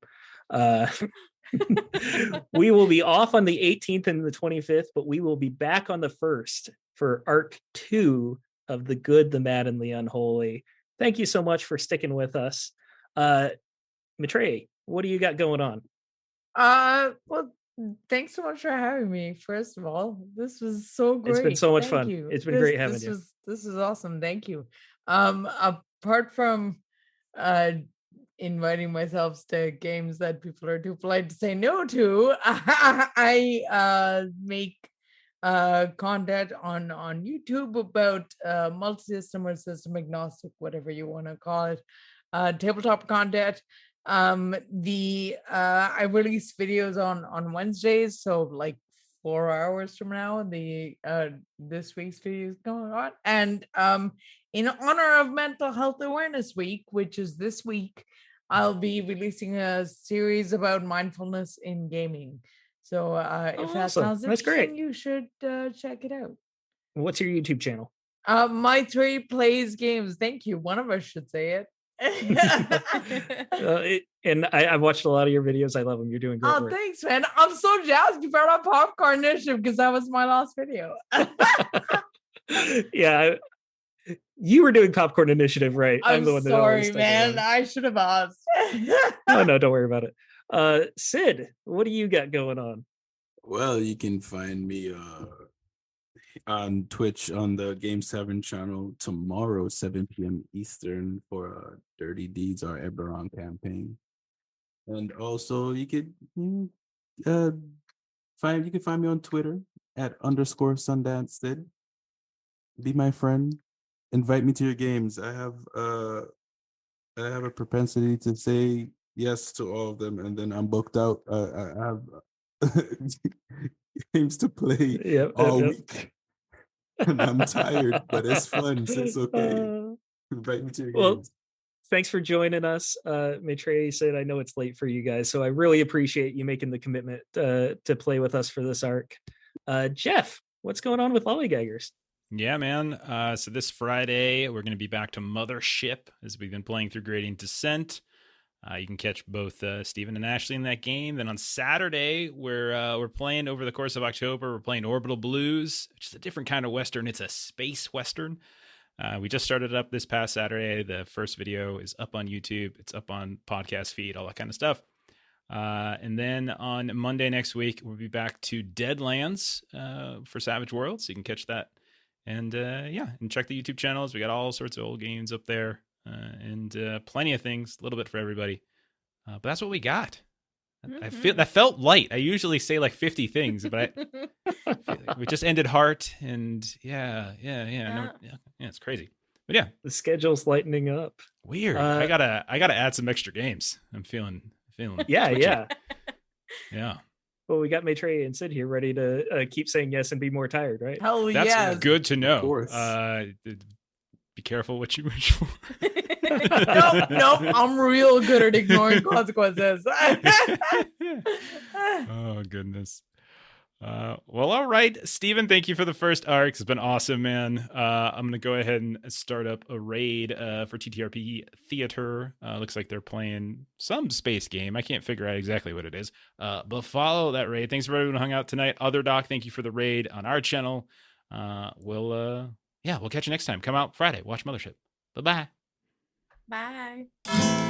We will be off on the 18th and the 25th, but we will be back on the 1st for arc 2 of The Good, the Mad, and the Unholy. Thank you so much for sticking with us. Maitreyi, what do you got going on? Well, thanks so much for having me. First of all, this was so great. It's been so much Thank fun. you. It's been great having this you. This is awesome. Thank you. Apart from inviting myself to games that people are too polite to say no to, I make content on YouTube about multi-system or system agnostic, whatever you want to call it, tabletop content. I release videos on Wednesdays, so like 4 hours from now, this week's video is going on. And in honor of Mental Health Awareness Week, which is this week, I'll be releasing a series about mindfulness in gaming. So if that awesome. sounds That's great. interesting, you should check it out. What's your YouTube channel? My 3 plays games. Thank you. One of us should say it. And I've watched a lot of your videos. I love them. You're doing great Oh, work. thanks, man. I'm so jazzed you brought up Popcorn Initiative because that was my last video. Yeah, you were doing Popcorn Initiative, right? I'm the one that sorry, always stuck man. around. I should have asked. No, don't worry about it. Sid, what do you got going on? Well, you can find me on Twitch on the Game 7 channel tomorrow, 7 p.m. Eastern, for Dirty Deeds, our Eberron campaign. And also you can find me on Twitter at _Sundance Sid. Be my friend. Invite me to your games. I have a propensity to say yes to all of them, and then I'm booked out. I have games to play all week, and I'm tired, but it's fun, so it's okay. Invite me to your Well, games. thanks for joining us. Maitreyi said, I know it's late for you guys, so I really appreciate you making the commitment to play with us for this arc. Jeff, what's going on with Lollygaggers? Yeah, man. So this Friday, we're going to be back to Mothership as we've been playing through Gradient Descent. You can catch both Steven and Ashley in that game. Then on Saturday, we're playing over the course of October. We're playing Orbital Blues, which is a different kind of Western. It's a space Western. We just started it up this past Saturday. The first video is up on YouTube. It's up on podcast feed, all that kind of stuff. And then on Monday next week, we'll be back to Deadlands for Savage Worlds. So you can catch that. And and check the YouTube channels. We got all sorts of old games up there and plenty of things, a little bit for everybody. But that's what we got. I feel that felt light. I usually say like 50 things, but I feel like we just ended heart, and yeah, it's crazy. But yeah, The schedule's lightening up. weird. I gotta add some extra games. I'm feeling Yeah, twitchy. yeah. Well, we got Maitreya and Sid here ready to keep saying yes and be more tired, right? Hell That's yes. good to know. Of course. Be careful what you wish for. Nope. I'm real good at ignoring consequences. Oh goodness. Well, all right, Steven, thank you for the first arc. It's been awesome, man. I'm gonna go ahead and start up a raid for ttrpg Theater. Looks like they're playing some space game. I can't figure out exactly what it is, but follow that raid. Thanks for everyone who hung out tonight. Other Doc, thank you for the raid on our channel. We'll catch you next time. Come out Friday, watch Mothership. Bye-bye. Bye.